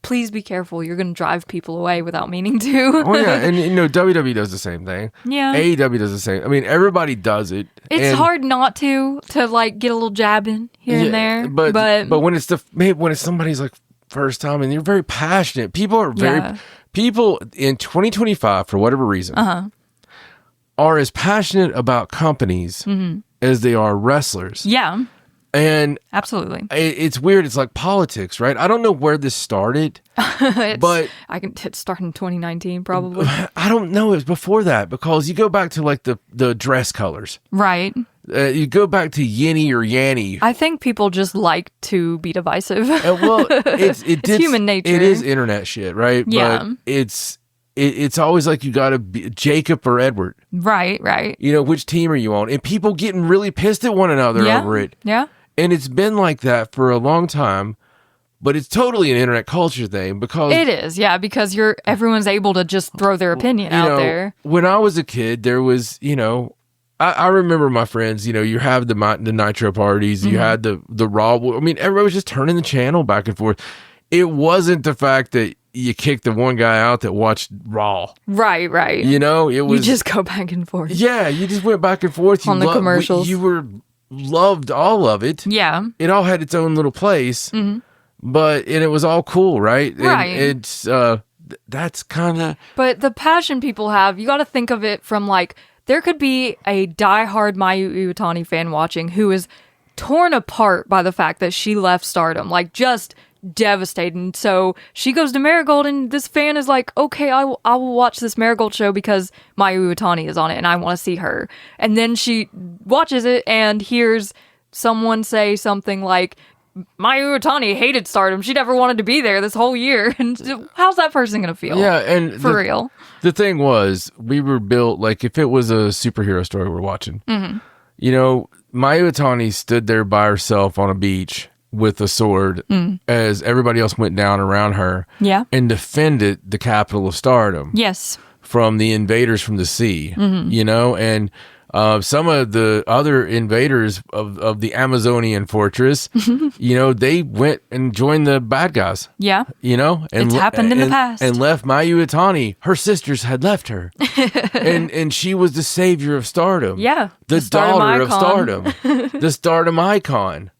please be careful. You're going to drive people away without meaning to. Oh, yeah. And, you know, WWE does the same thing. Yeah. AEW does the same. I mean, everybody does it. It's hard not to like get a little jab in here and there. But when it's somebody's like first time and you're very passionate, people are people in 2025, for whatever reason, are as passionate about companies as they are wrestlers. Yeah. And absolutely, it's weird. It's like politics, right? I don't know where this started, but it started in 2019, probably. I don't know. It was before that because you go back to like the dress colors, right? You go back to Yinny or Yanny. I think people just like to be divisive. Well, it's human nature. It is internet shit, right? Yeah. But it's always like you got to be Jacob or Edward, right? You know, which team are you on? And people getting really pissed at one another over it. Yeah. And it's been like that for a long time, but it's totally an internet culture thing because it is, because everyone's able to just throw their opinion out there. When I was a kid, there was, you know, I remember my friends, you know, you have the Nitro parties, you had the Raw. I mean, everybody was just turning the channel back and forth. it wasn't the fact that you kicked the one guy out that watched Raw. Right. You know, it was... You just go back and forth. Yeah, you just went back and forth. On the commercials. You loved all of it. Yeah. It all had its own little place. Mm-hmm. And it was all cool, right? Right. And it's... that's kind of... But the passion people have, you got to think of it from like, there could be a diehard Mayu Iwatani fan watching who is torn apart by the fact that she left Stardom, like just devastating. So she goes to Marigold, and this fan is like, okay, I will watch this Marigold show because Mayu Iwatani is on it and I want to see her. And then she watches it and hears someone say something like, Mayu Iwatani hated Stardom. She never wanted to be there this whole year. And how's that person going to feel? Yeah, and for real. The thing was, we were built, like, if it was a superhero story we're watching, you know, Mayu Iwatani stood there by herself on a beach with a sword as everybody else went down around her and defended the capital of Stardom. Yes. From the invaders from the sea, you know, and some of the other invaders of the Amazonian fortress, you know, they went and joined the bad guys. Yeah. You know, and it's happened in the past. And left Mayu Iwatani. Her sisters had left her. and she was the savior of Stardom. Yeah. The daughter of Stardom. The Stardom icon.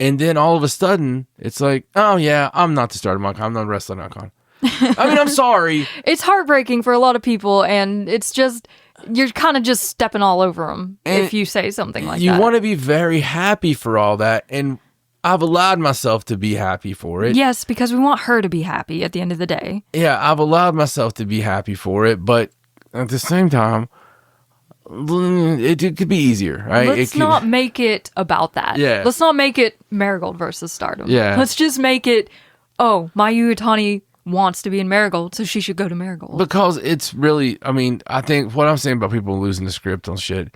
And then all of a sudden, it's like, oh yeah, I'm not the Stardom icon. I'm not a wrestling icon. I mean, I'm sorry. It's heartbreaking for a lot of people, and it's just, you're kind of just stepping all over them if you say something like that. You want to be very happy for all that, and I've allowed myself to be happy for it. Yes, because we want her to be happy at the end of the day. Yeah, I've allowed myself to be happy for it, but at the same time, it could be easier, right? Let's not make it about that. Yeah. Let's not make it Marigold versus Stardom. Yeah. Let's just make it, oh, Mayu Iwatani wants to be in Marigold, so she should go to Marigold. Because it's really, I mean, I think what I'm saying about people losing the script on shit,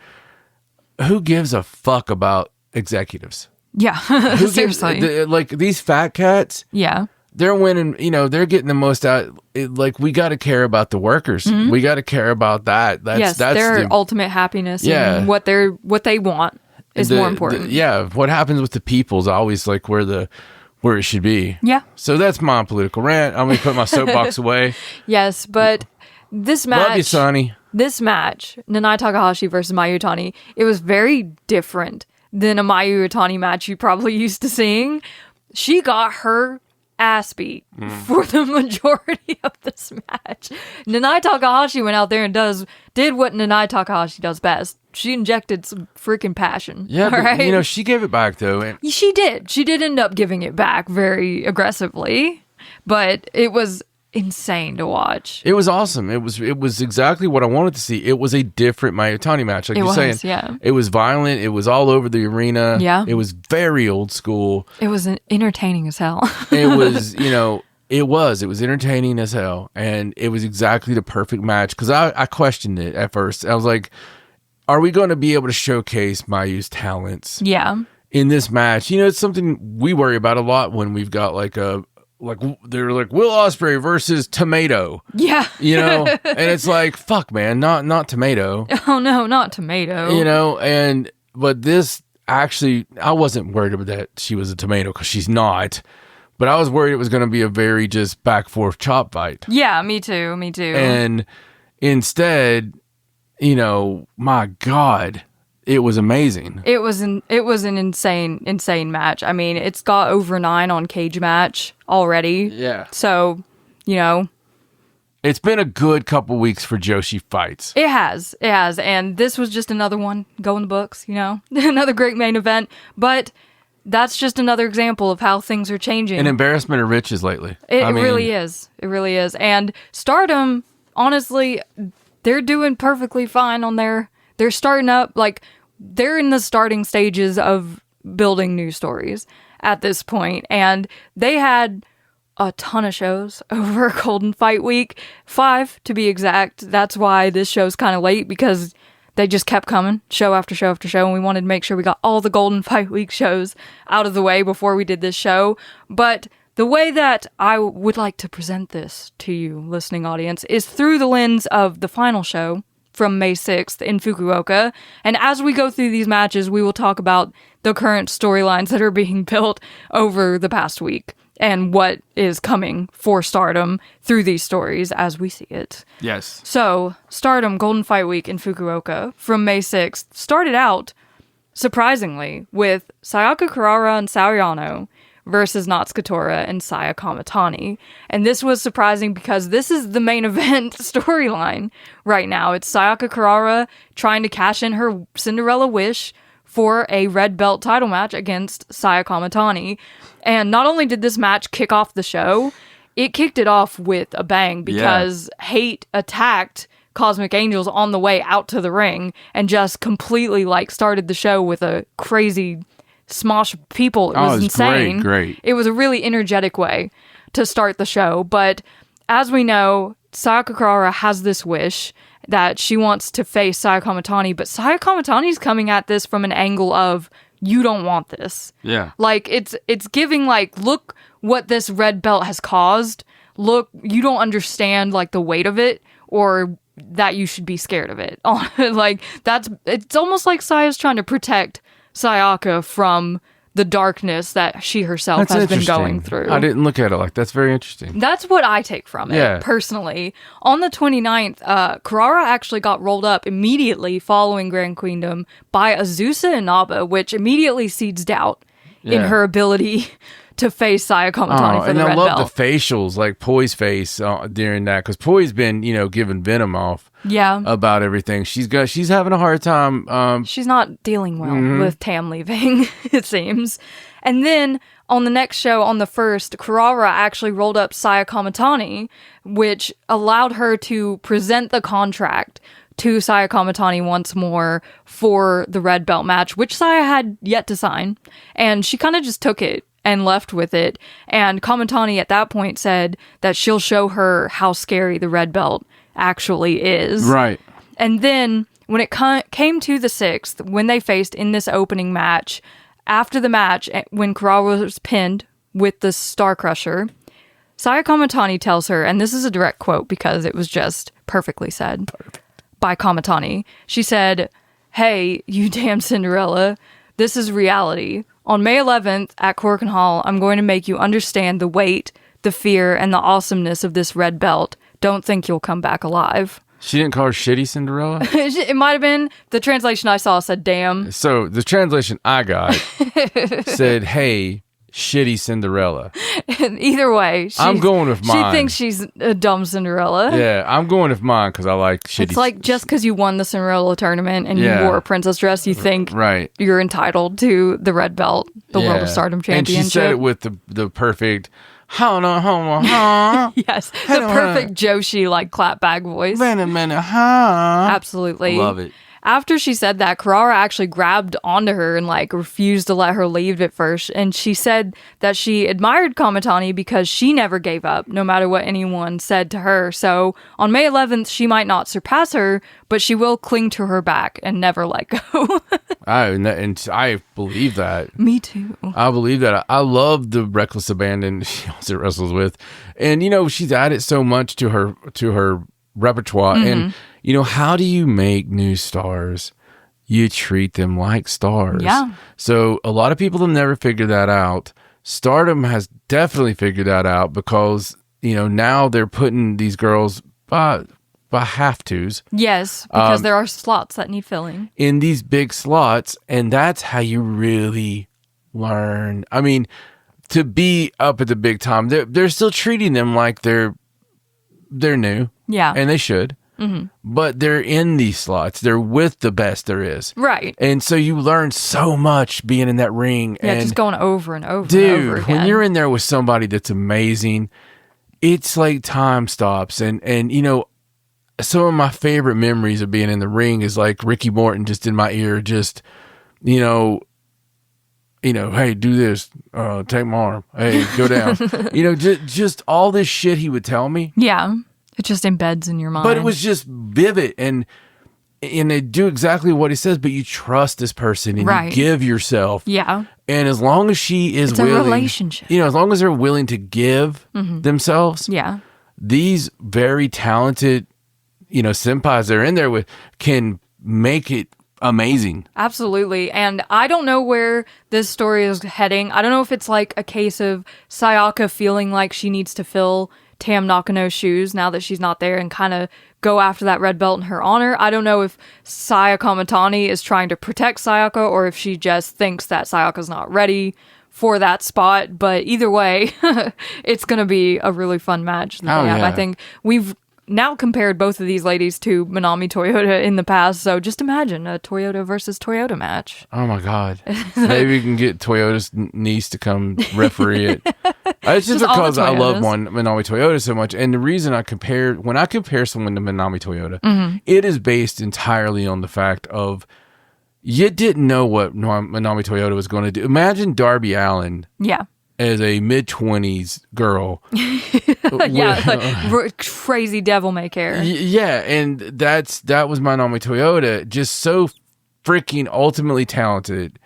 who gives a fuck about executives? Yeah, seriously. Like, these fat cats, yeah, they're winning, you know, they're getting the most out. Like, we got to care about the workers. We got to care about that. That's their ultimate happiness. Yeah. And what they want is more important. What happens with the people is always like where it should be. Yeah. So that's my political rant. I'm going to put my soapbox away. Yes, but this match... Love you, Sonny. This match, Nanae Takahashi versus Mayu Iwatani, it was very different than a Mayu Iwatani match you're probably used to seeing. She got her ass beat for the majority of this match. Nanae Takahashi went out there and did what Nanae Takahashi does best. She injected some freaking passion. Yeah, but, right? you know, she gave it back, though. And she did. She did end up giving it back very aggressively, but it was insane to watch. it was awesome. It was exactly what I wanted to see. It was a different Mayu Iwatani match. Like you're saying, yeah. It was violent. It was all over the arena. Yeah. It was very old school. It was entertaining as hell. It was, you know, it was entertaining as hell. And it was exactly the perfect match. Because I questioned it at first. I was like, are we going to be able to showcase Mayu's talents Yeah. in this match? You know, it's something we worry about a lot when we've got they're like Will Ospreay versus Tomato. Yeah. You know, and it's like, fuck, man, not Tomato. Oh no, not Tomato. You know, but this actually, I wasn't worried about that she was a tomato because she's not. But I was worried it was going to be a very just back forth chop fight. Yeah, me too. And instead, you know, my God, it was amazing. It was an insane match. I mean, it's got over 9 on Cage Match already. Yeah. So, you know, it's been a good couple weeks for Joshi fights. It has. And this was just another one. Go in the books, you know, another great main event. But that's just another example of how things are changing. An embarrassment of riches lately. It really is. It really is. And Stardom, honestly, they're doing perfectly fine on they're starting up, like, they're in the starting stages of building new stories at this point. And they had a ton of shows over Golden Fight Week, 5 to be exact. That's why this show's kind of late, because they just kept coming, show after show after show, and we wanted to make sure we got all the Golden Fight Week shows out of the way before we did this show. But the way that I would like to present this to you, listening audience, is through the lens of the final show from May 6th in Fukuoka. And as we go through these matches, we will talk about the current storylines that are being built over the past week and what is coming for Stardom through these stories as we see it. Yes. So, Stardom Golden Fight Week in Fukuoka from May 6th started out, surprisingly, with Sayaka Kurara and Saoriano versus Natsuko Tora and Saya Kamatani. And this was surprising because this is the main event storyline right now. It's Sayaka Kurara trying to cash in her Cinderella wish for a red belt title match against Saya Kamatani. And not only did this match kick off the show, it kicked it off with a bang because Hate attacked Cosmic Angels on the way out to the ring and just completely started the show with a crazy smosh of people. It was insane. Great. It was a really energetic way to start the show. But as we know, Sayaka Kurara has this wish that she wants to face Saya Kamatani, but Saya Kamatani's coming at this from an angle of, you don't want this. Yeah. It's giving look what this red belt has caused. Look, you don't understand the weight of it or that you should be scared of it. It's almost like Saya's trying to protect Sayaka from the darkness that she herself has been going through. I didn't look at it like that's very interesting. That's what I take from it, personally. On the 29th, Kurara actually got rolled up immediately following Grand Queendom by Azusa Inaba, which immediately seeds doubt in her ability to face Saya Kamatani for the red belt. And I love the facials, like Poi's face during that, because Poi's been, giving venom off about everything. She's having a hard time. She's not dealing well with Tam leaving, it seems. And then on the next show, on the 1st, Kurara actually rolled up Saya Kamatani, which allowed her to present the contract to Saya Kamatani once more for the red belt match, which Saya had yet to sign. And she kind of just took it and left with it. And Kamatani at that point said that she'll show her how scary the red belt actually is. Right. And then when it came to the 6th, when they faced in this opening match, after the match, when Kurara was pinned with the Star Crusher, Saya Kamatani tells her, and this is a direct quote because it was just perfectly said by Kamatani. She said, "Hey, you damn Cinderella, this is reality. On May 11th at Corkin Hall, I'm going to make you understand the weight, the fear, and the awesomeness of this red belt. Don't think you'll come back alive." She didn't call her shitty Cinderella? It might have been. The translation I saw said, damn. So the translation I got said, "Hey, shitty Cinderella." Either way, I'm going with mine. She thinks she's a dumb Cinderella. Yeah, I'm going with mine because I like shitty. It's like just because you won the Cinderella tournament and you wore a princess dress, you think you're entitled to the red belt, the World of Stardom Championship. And she said it with the perfect, yes, the perfect Joshi clap bag voice. Absolutely. Love it. After she said that, Kurara actually grabbed onto her and refused to let her leave at first. And she said that she admired Kamatani because she never gave up, no matter what anyone said to her. So on May 11th, she might not surpass her, but she will cling to her back and never let go. I believe that. Me too. I believe that. I love the reckless abandon she also wrestles with. And, she's added so much to her repertoire. And how do you make new stars? You treat them like stars. Yeah. So a lot of people have never figured that out. Stardom has definitely figured that out because now they're putting these girls by have-tos. Yes, because there are slots that need filling in these big slots, and that's how you really learn. I mean, to be up at the big time, they're still treating them like they're new. Yeah. And they should. Mm-hmm. But they're in these slots. They're with the best there is. Right. And so you learn so much being in that ring. Yeah, and just going over and over dude, and over again. When you're in there with somebody that's amazing, it's like time stops. And some of my favorite memories of being in the ring is like Ricky Morton just in my ear, just, hey, do this, take my arm, hey, go down. Just all this shit he would tell me. Yeah. It just embeds in your mind. But it was just vivid, and they do exactly what he says, but you trust this person, and you give yourself. Yeah. And as long as she is it's willing. It's a relationship. As long as they're willing to give themselves. Yeah. These very talented senpais they're in there with can make it amazing. Absolutely. And I don't know where this story is heading. I don't know if it's like a case of Sayaka feeling like she needs to fill Tam Nakano's shoes now that she's not there and kind of go after that red belt in her honor. I don't know if Sayaka Matani is trying to protect Sayaka or if she just thinks that Sayaka's not ready for that spot. But either way, it's going to be a really fun match that they have. I think we've now compared both of these ladies to Manami Toyota in the past, so just imagine a Toyota versus Toyota match. Oh my God. Maybe we can get Toyota's niece to come referee it. It's just because I love Manami Toyota so much, and the reason when I compare someone to Manami Toyota, it is based entirely on the fact of you didn't know what Manami Toyota was going to do. Imagine Darby Allin. Yeah. As a mid-20s girl. Crazy devil may care. Yeah, and that was Manami Toyota, just so freaking ultimately talented.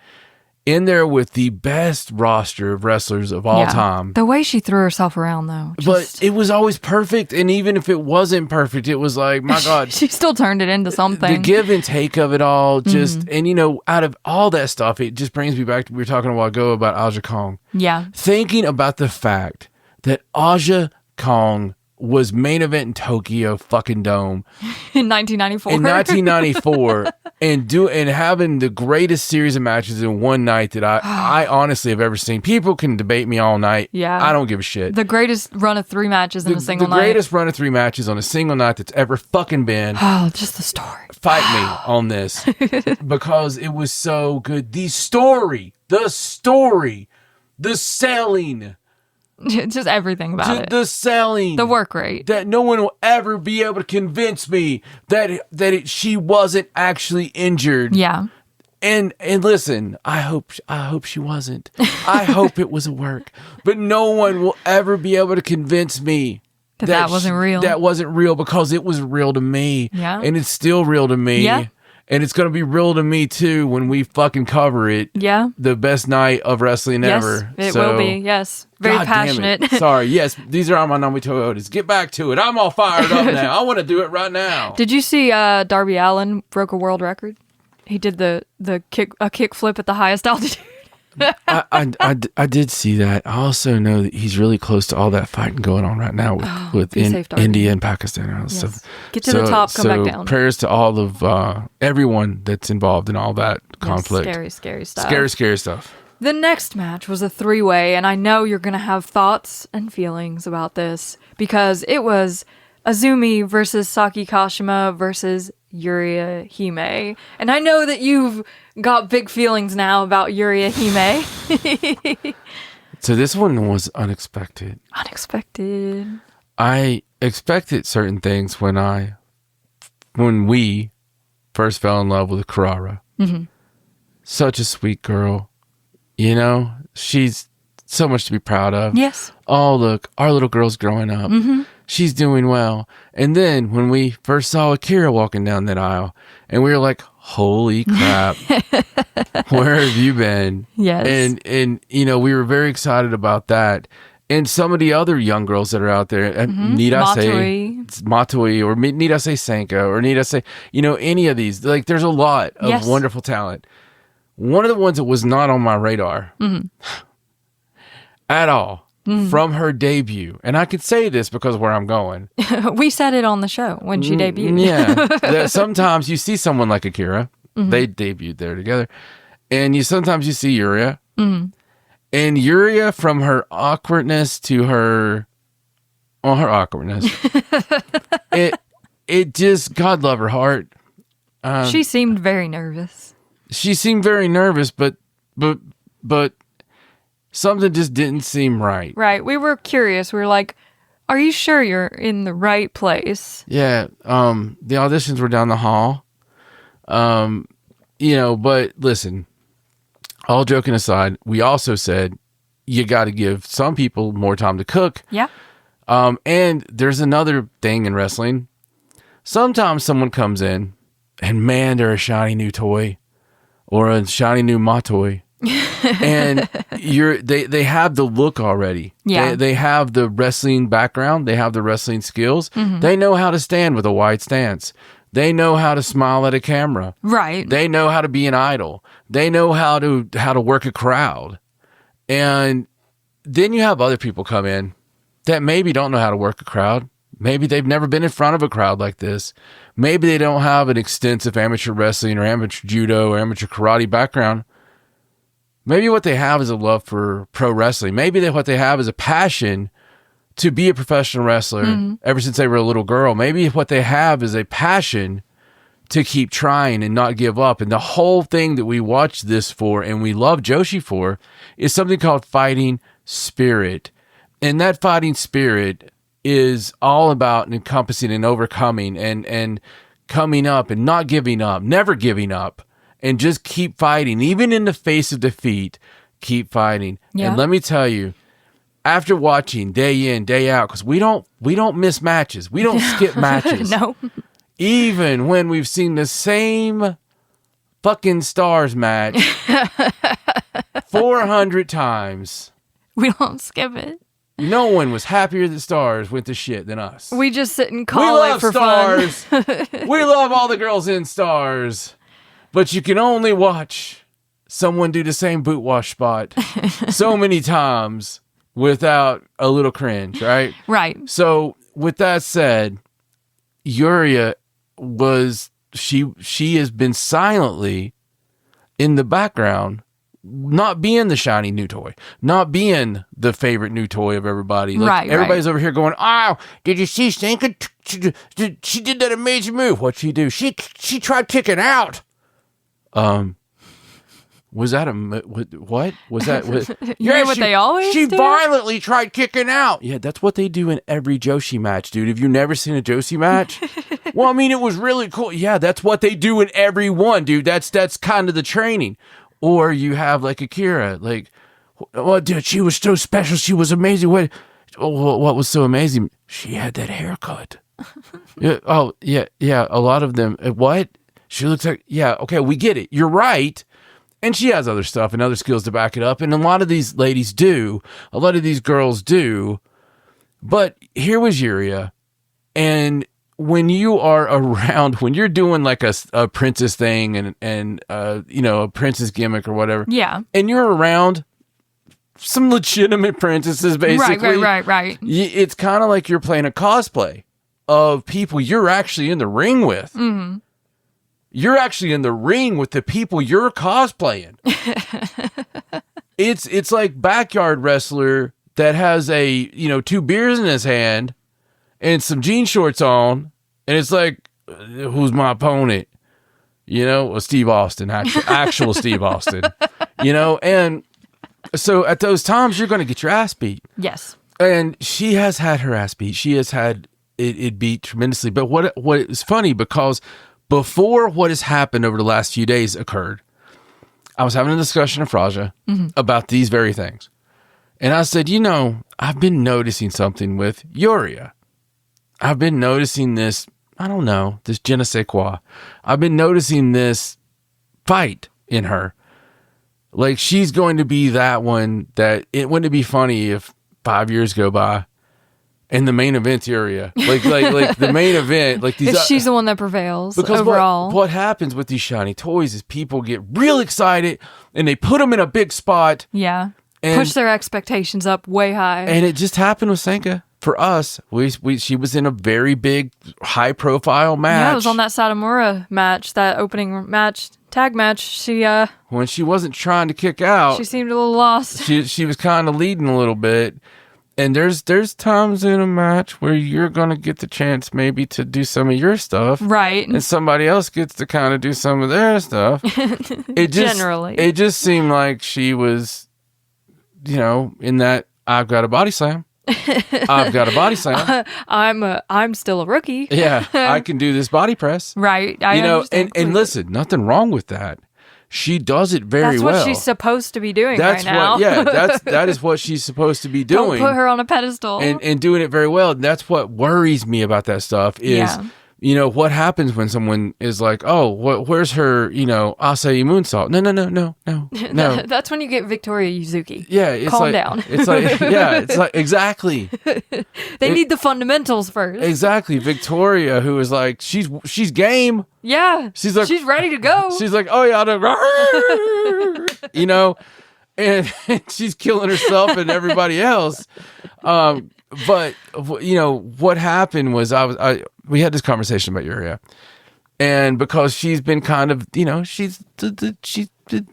In there with the best roster of wrestlers of all time. The way she threw herself around, though. But it was always perfect, and even if it wasn't perfect, it was like, my God. She still turned it into something. The give and take of it all, and out of all that stuff, it just brings me back to, we were talking a while ago about Aja Kong. Yeah. Thinking about the fact that Aja Kong was main event in Tokyo fucking Dome in 1994. In 1994, and having the greatest series of matches in one night that I honestly have ever seen. People can debate me all night. Yeah, I don't give a shit. The greatest run of 3 matches in a single night. The greatest run of 3 matches on a single night that's ever fucking been. Oh, just the story. Fight me on this because it was so good. The story, the selling. Just everything about it. The selling. The work rate. That no one will ever be able to convince me that she wasn't actually injured. Yeah. And listen, I hope she wasn't. I hope it was a work. But no one will ever be able to convince me that wasn't real. That wasn't real because it was real to me. Yeah. And it's still real to me. Yeah. And it's going to be real to me, too, when we fucking cover it. Yeah. The best night of wrestling ever. It will be, yes. Very God passionate. Sorry, yes, these are all my Manami Toyotas. Get back to it. I'm all fired up now. I want to do it right now. Did you see Darby Allin broke a world record? He did a kick flip at the highest altitude. I did see that. I also know that he's really close to all that fighting going on right now with India and Pakistan and all this stuff. Get to the top, come back down. Prayers to all of everyone that's involved in all that conflict. Scary, scary stuff. Scary, scary stuff. The next match was a 3-way, and I know you're going to have thoughts and feelings about this because it was Azumi versus Saki Kashima versus Yuria Hime. And I know that you've got big feelings now about Yuria Hime. So this one was unexpected. Unexpected. I expected certain things when we first fell in love with Carrara. Mm-hmm. Such a sweet girl. She's so much to be proud of. Yes. Oh, look, our little girl's growing up. Mm-hmm. She's doing well. And then when we first saw Akira walking down that aisle, and we were like, holy crap, where have you been? Yes. And we were very excited about that. And some of the other young girls that are out there, need I say Matoi, or need I say Senka, or need I say, any of these, like there's a lot of wonderful talent. One of the ones that was not on my radar at all from her debut, and I could say this because of where I'm going. We said it on the show when she debuted. Yeah. Sometimes you see someone like Akira, they debuted there together, and sometimes you see Yuria. Mm-hmm. And Yuria, from her awkwardness to her awkwardness, it just, God love her heart. She seemed very nervous. She seemed very nervous, but something just didn't seem right. Right. We were curious. We were like, are you sure you're in the right place? Yeah. The auditions were down the hall. But listen, all joking aside, we also said you got to give some people more time to cook. Yeah. And there's another thing in wrestling. Sometimes someone comes in and man, they're a shiny new toy or a shiny new Matoi. And they have the look already. Yeah. They have the wrestling background. They have the wrestling skills. They know how to stand with a wide stance. They know how to smile at a camera. Right. They know how to be an idol. They know how to work a crowd. And then you have other people come in that maybe don't know how to work a crowd. Maybe they've never been in front of a crowd like this. Maybe they don't have an extensive amateur wrestling or amateur judo or amateur karate background. Maybe what they have is a love for pro wrestling. Maybe what they have is a passion to be a professional wrestler ever since they were a little girl. Maybe what they have is a passion to keep trying and not give up. And the whole thing that we watch this for and we love Joshi for is something called fighting spirit. And that fighting spirit is all about encompassing and overcoming and coming up and not giving up, never giving up, and just keep fighting. Even in the face of defeat, keep fighting. Yeah. And let me tell you, after watching day in, day out, because we don't miss matches. We don't skip matches. No. Even when we've seen the same fucking Stars match 400 times. We don't skip it. No one was happier that Stars went to shit than us. We just sit and We call it love for Stars. fun. We love all the girls in Stars. But you can only watch someone do the same boot wash spot so many times without a little cringe, right? Right. So with that said, Yuria she has been silently in the background, not being the shiny new toy, not being the favorite new toy of everybody. Like, right. everybody's over here going, "Oh, did you see Stinka? She did that amazing move. What'd she do? She tried kicking out." Was that what was that? You mean what they always She do? violently tried kicking out. Yeah, that's what they do in every Joshi match, dude. Have you never seen a Joshi match? Well, I mean, it was really cool. Yeah, that's what they do in every one, dude. That's kind of the training. Or you have like Akira, like, oh, dude, she was so special. She was amazing. What was so amazing? She had that haircut. Yeah, oh, yeah. A lot of them. What? She looks like, yeah, okay, we get it. You're right. And she has other stuff and other skills to back it up. And a lot of these ladies do. A lot of these girls do. But here was Yuria. And when you are around, when you're doing like a princess thing and a princess gimmick or whatever. Yeah. And you're around some legitimate princesses, basically. Right. It's kind of like you're playing a cosplay of people you're actually in the ring with. Mm-hmm. You're actually in the ring with the people you're cosplaying. It's like backyard wrestler that has a 2 beers in his hand and some jean shorts on, and it's like, who's my opponent? Steve Austin, actual Steve Austin. And so at those times you're going to get your ass beat. Yes. And she has had her ass beat. She has had it beat tremendously. But what is funny, because before what has happened over the last few days occurred, I was having a discussion with Fraja about these very things. And I said, I've been noticing something with Yuria. I've been noticing this, I don't know, this je ne sais quoi. I've been noticing this fight in her. Like, she's going to be that one that, wouldn't it be funny if 5 years go by and the main event's Yuria? Like the main event, like these. If she's the one that prevails because overall. What happens with these shiny toys is people get real excited and they put them in a big spot. Yeah. And push their expectations up way high. And it just happened with Senka. For us, she was in a very big, high-profile match. Yeah, it was on that Satomura match, that opening match, tag match. She when she wasn't trying to kick out, she seemed a little lost. She was kind of leading a little bit. And there's times in a match where you're gonna get the chance maybe to do some of your stuff, right? And somebody else gets to kind of do some of their stuff. Generally, it just seemed like she was, in that I've got a body slam. I've got a body slam. I'm still a rookie. Yeah, I can do this body press. Right. And listen, nothing wrong with that. She does it very well. That's what she's supposed to be doing right now. That is what she's supposed to be doing. Don't put her on a pedestal. And doing it very well. And that's what worries me about that stuff is, You know, what happens when someone is like, oh, where's her, acai moonsault? No. That's when you get Victoria Yuzuki. Yeah. It's Calm like, down. It's like, yeah, it's like, exactly. They need the fundamentals first. Exactly. Victoria, who is like, she's game. Yeah. She's like, she's ready to go. She's like, oh yeah, and she's killing herself and everybody else. But what happened was we had this conversation about Yuria, and because she's been kind of she's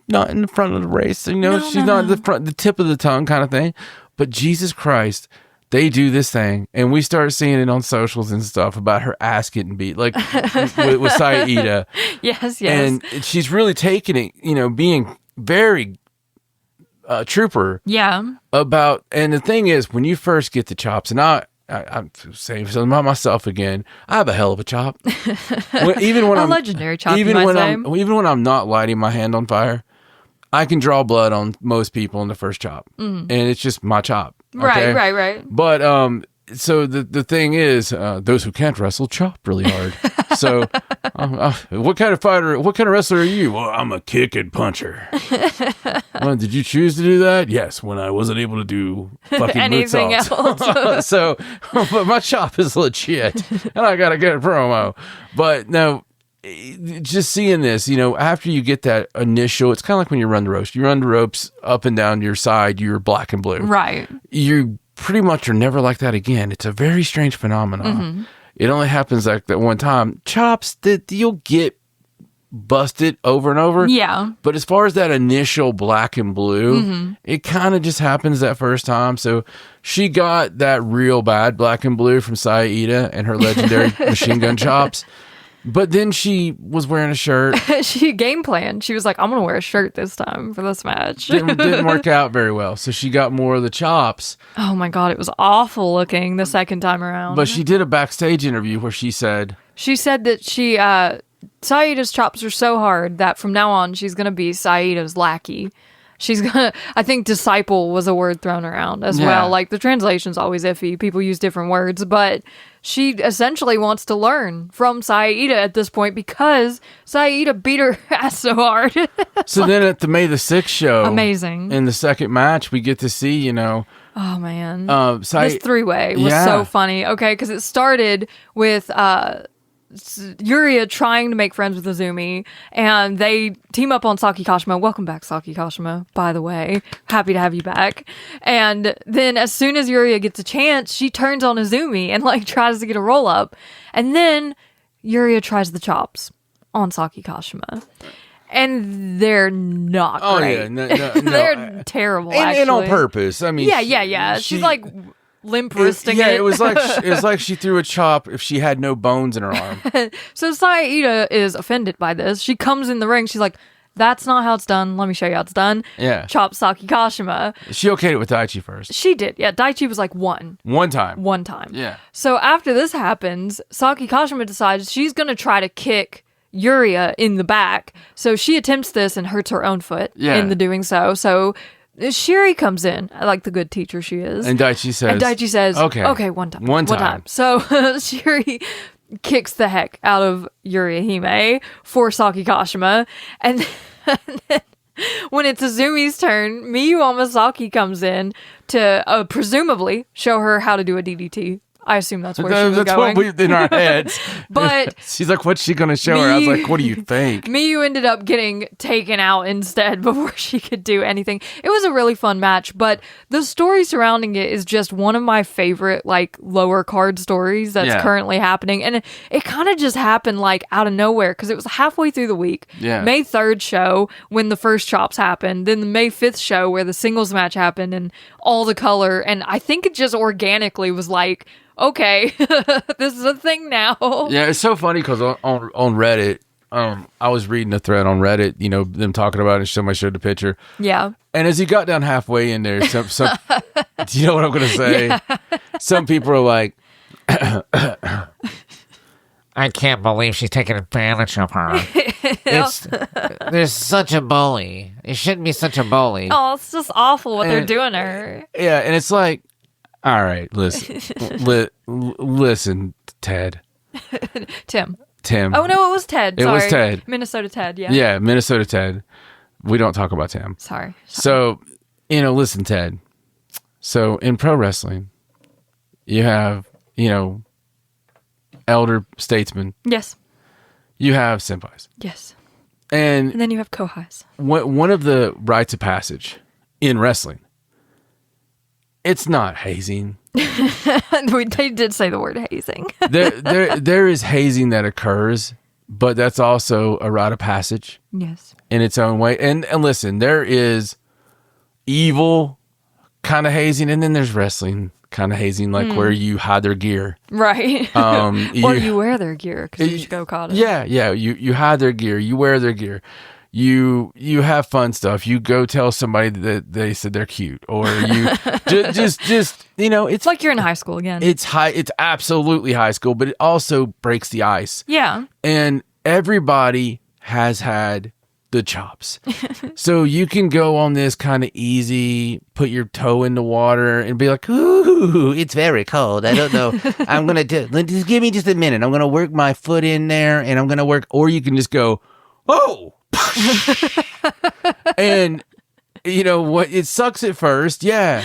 not in the front of the race, she's not the tip of the tongue kind of thing. But Jesus Christ, they do this thing, and we start seeing it on socials and stuff about her ass getting beat, like with Saida. Yes, and she's really taking it, being very trooper. Yeah. And the thing is, when you first get the chops, and I'm saying something about myself again, I have a hell of a chop. Even when I'm legendary chop, even when I'm not lighting my hand on fire, I can draw blood on most people in the first chop, and it's just my chop. Okay? Right. But so the thing is, those who can't wrestle chop really hard. So, what kind of fighter? What kind of wrestler are you? Well, I'm a kick and puncher. Well, did you choose to do that? Yes, when I wasn't able to do fucking anything else. So, but my chop is legit, and I got a good promo. But no, just seeing this, after you get that initial, it's kind of like when you run the ropes. You run the ropes up and down your side, you're black and blue. Right. You pretty much are never like that again. It's a very strange phenomenon. Mm-hmm. It only happens like that one time. Chops, that you'll get busted over and over. Yeah. But as far as that initial black and blue, it kind of just happens that first time. So she got that real bad black and blue from Saida and her legendary machine gun chops. But then she was wearing a shirt. She game planned. She was like, I'm going to wear a shirt this time for this match. Didn't work out very well. So she got more of the chops. Oh my God, it was awful looking the second time around. But she did a backstage interview where she said that Saida's chops are so hard that from now on she's going to be Saida's lackey. She's gonna, I think disciple was a word thrown around as well. Like the translation's always iffy. People use different words, but she essentially wants to learn from Saida at this point because Saida beat her ass so hard. So then at the May the 6th show, amazing. In the second match, we get to see, oh man. this three-way was so funny. Okay, because it started with Yuria trying to make friends with Azumi, and they team up on Saki Kashima. Welcome back, Saki Kashima, by the way. Happy to have you back. And then as soon as Yuria gets a chance, she turns on Azumi and tries to get a roll up. And then Yuria tries the chops on Saki Kashima. And they're not great. No. They're terrible, actually. And on purpose. I mean, yeah. She's limp wristing it. It was like she threw a chop if she had no bones in her arm. So Saida is offended by this. She comes in the ring. She's like, that's not how it's done. Let me show you how it's done. Yeah. Chop Saki Kashima. She okayed it with Daichi first. She did. Yeah. Daichi was like one time. Yeah. So after this happens, Saki Kashima decides she's going to try to kick Yuria in the back. So she attempts this and hurts her own foot in the doing so. So Shiri comes in, like the good teacher she is. And Daichi says, okay, one time. So Shiri kicks the heck out of Yuria Hime for Saki Kashima. And then when it's Azumi's turn, Miyu Amasaki comes in to presumably show her how to do a DDT. I assume that's where she was going. That's what in our heads. But she's like, what's she going to show her? I was like, what do you think? Miyu ended up getting taken out instead before she could do anything. It was a really fun match, but the story surrounding it is just one of my favorite lower card stories that's currently happening. And it kind of just happened out of nowhere because it was halfway through the week. Yeah. May 3rd show when the first chops happened, then the May 5th show where the singles match happened and all the color. And I think it just organically was like, okay, this is a thing now. Yeah, it's so funny because on Reddit, I was reading a thread on Reddit, them talking about it, and somebody showed the picture. Yeah. And as he got down halfway in there, some do you know what I'm going to say? Yeah. Some people are like, I can't believe she's taking advantage of her. There's such a bully. It shouldn't be such a bully. Oh, it's just awful what they're doing to her. Yeah, and it's like, all right, listen, listen, Ted. Tim. Tim. Oh no, it was Ted. It was Sorry. Ted. Minnesota Ted. Yeah. Yeah, Minnesota Ted. We don't talk about Tim. Sorry. So, listen, Ted. So in pro wrestling, you have, elder statesmen. Yes. You have senpais. Yes. And And then you have kohais. one of the rites of passage in wrestling, it's not hazing. They did say the word hazing. There is hazing that occurs, but that's also a rite of passage Yes. in its own way. And listen, there is evil kind of hazing, and then there's wrestling kind of hazing, like where you hide their gear. Right. Or you wear their gear because you should go caught it. Yeah. You hide their gear. You wear their gear. You have fun stuff. You go tell somebody that they said they're cute, or you just It's like you're in high school again. It's absolutely high school, but it also breaks the ice. Yeah. And everybody has had the chops. So you can go on this kind of easy, put your toe in the water and be like, ooh, it's very cold. I don't know. I'm going to just give me just a minute. I'm going to work my foot in there and I'm going to work. Or you can just go, oh. And you know what? It sucks at first. Yeah.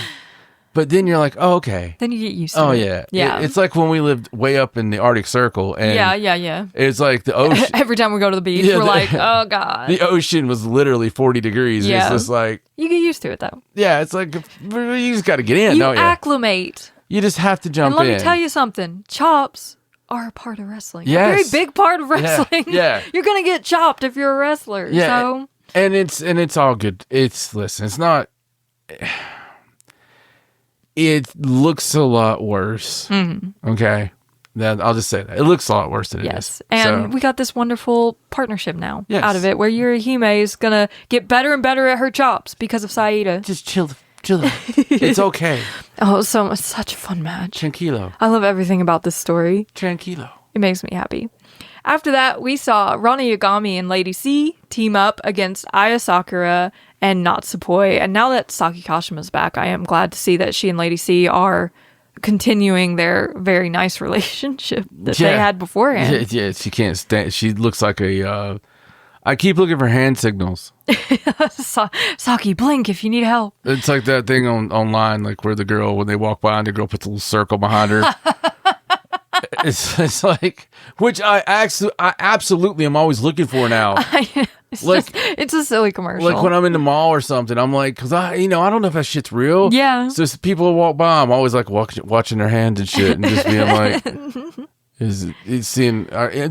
But then you're like, oh, okay. Then you get used to it. Oh, yeah. Yeah. It's like when we lived way up in the Arctic Circle. And yeah. it's like the ocean. Every time we go to the beach, Yeah, we're like, oh, God. The ocean was literally 40 degrees. Yeah. It's just like, You get used to it, though. yeah, it's like, you just got to get in, You don't you? acclimate. You just have to jump And let in. me tell you something. Chops are a part of wrestling. Yes. A very big part of wrestling. yeah. You're going to get chopped if you're a wrestler. Yeah. So, And it's all good. Listen, it's not, it looks a lot worse. Mm-hmm. Okay. I'll just say that. It looks a lot worse than it is. yes. And we got this wonderful partnership now Yes. out of it where Yurihime is going to get better and better at her chops because of Saida. Just chill. It's okay. Oh, so such a fun match. Tranquilo. I love everything about this story. Tranquilo. It makes me happy. After that, we saw Rana Yagami and Lady C team up against Aya Sakura and Natsupoi. And now that Saki Kashima's back, I am glad to see that she and Lady C are continuing their very nice relationship that they had beforehand. Yeah, she can't stand. She looks like a. I keep looking for hand signals. Saki, blink if you need help. It's like that thing online, like where the girl, when they walk by, and the girl puts a little circle behind her. It's like, which I absolutely am always looking for now. It's a silly commercial. Like when I'm in the mall or something, I'm like, because I don't know if that shit's real. Yeah. So people who walk by, I'm always like watching their hands and shit, and just being like,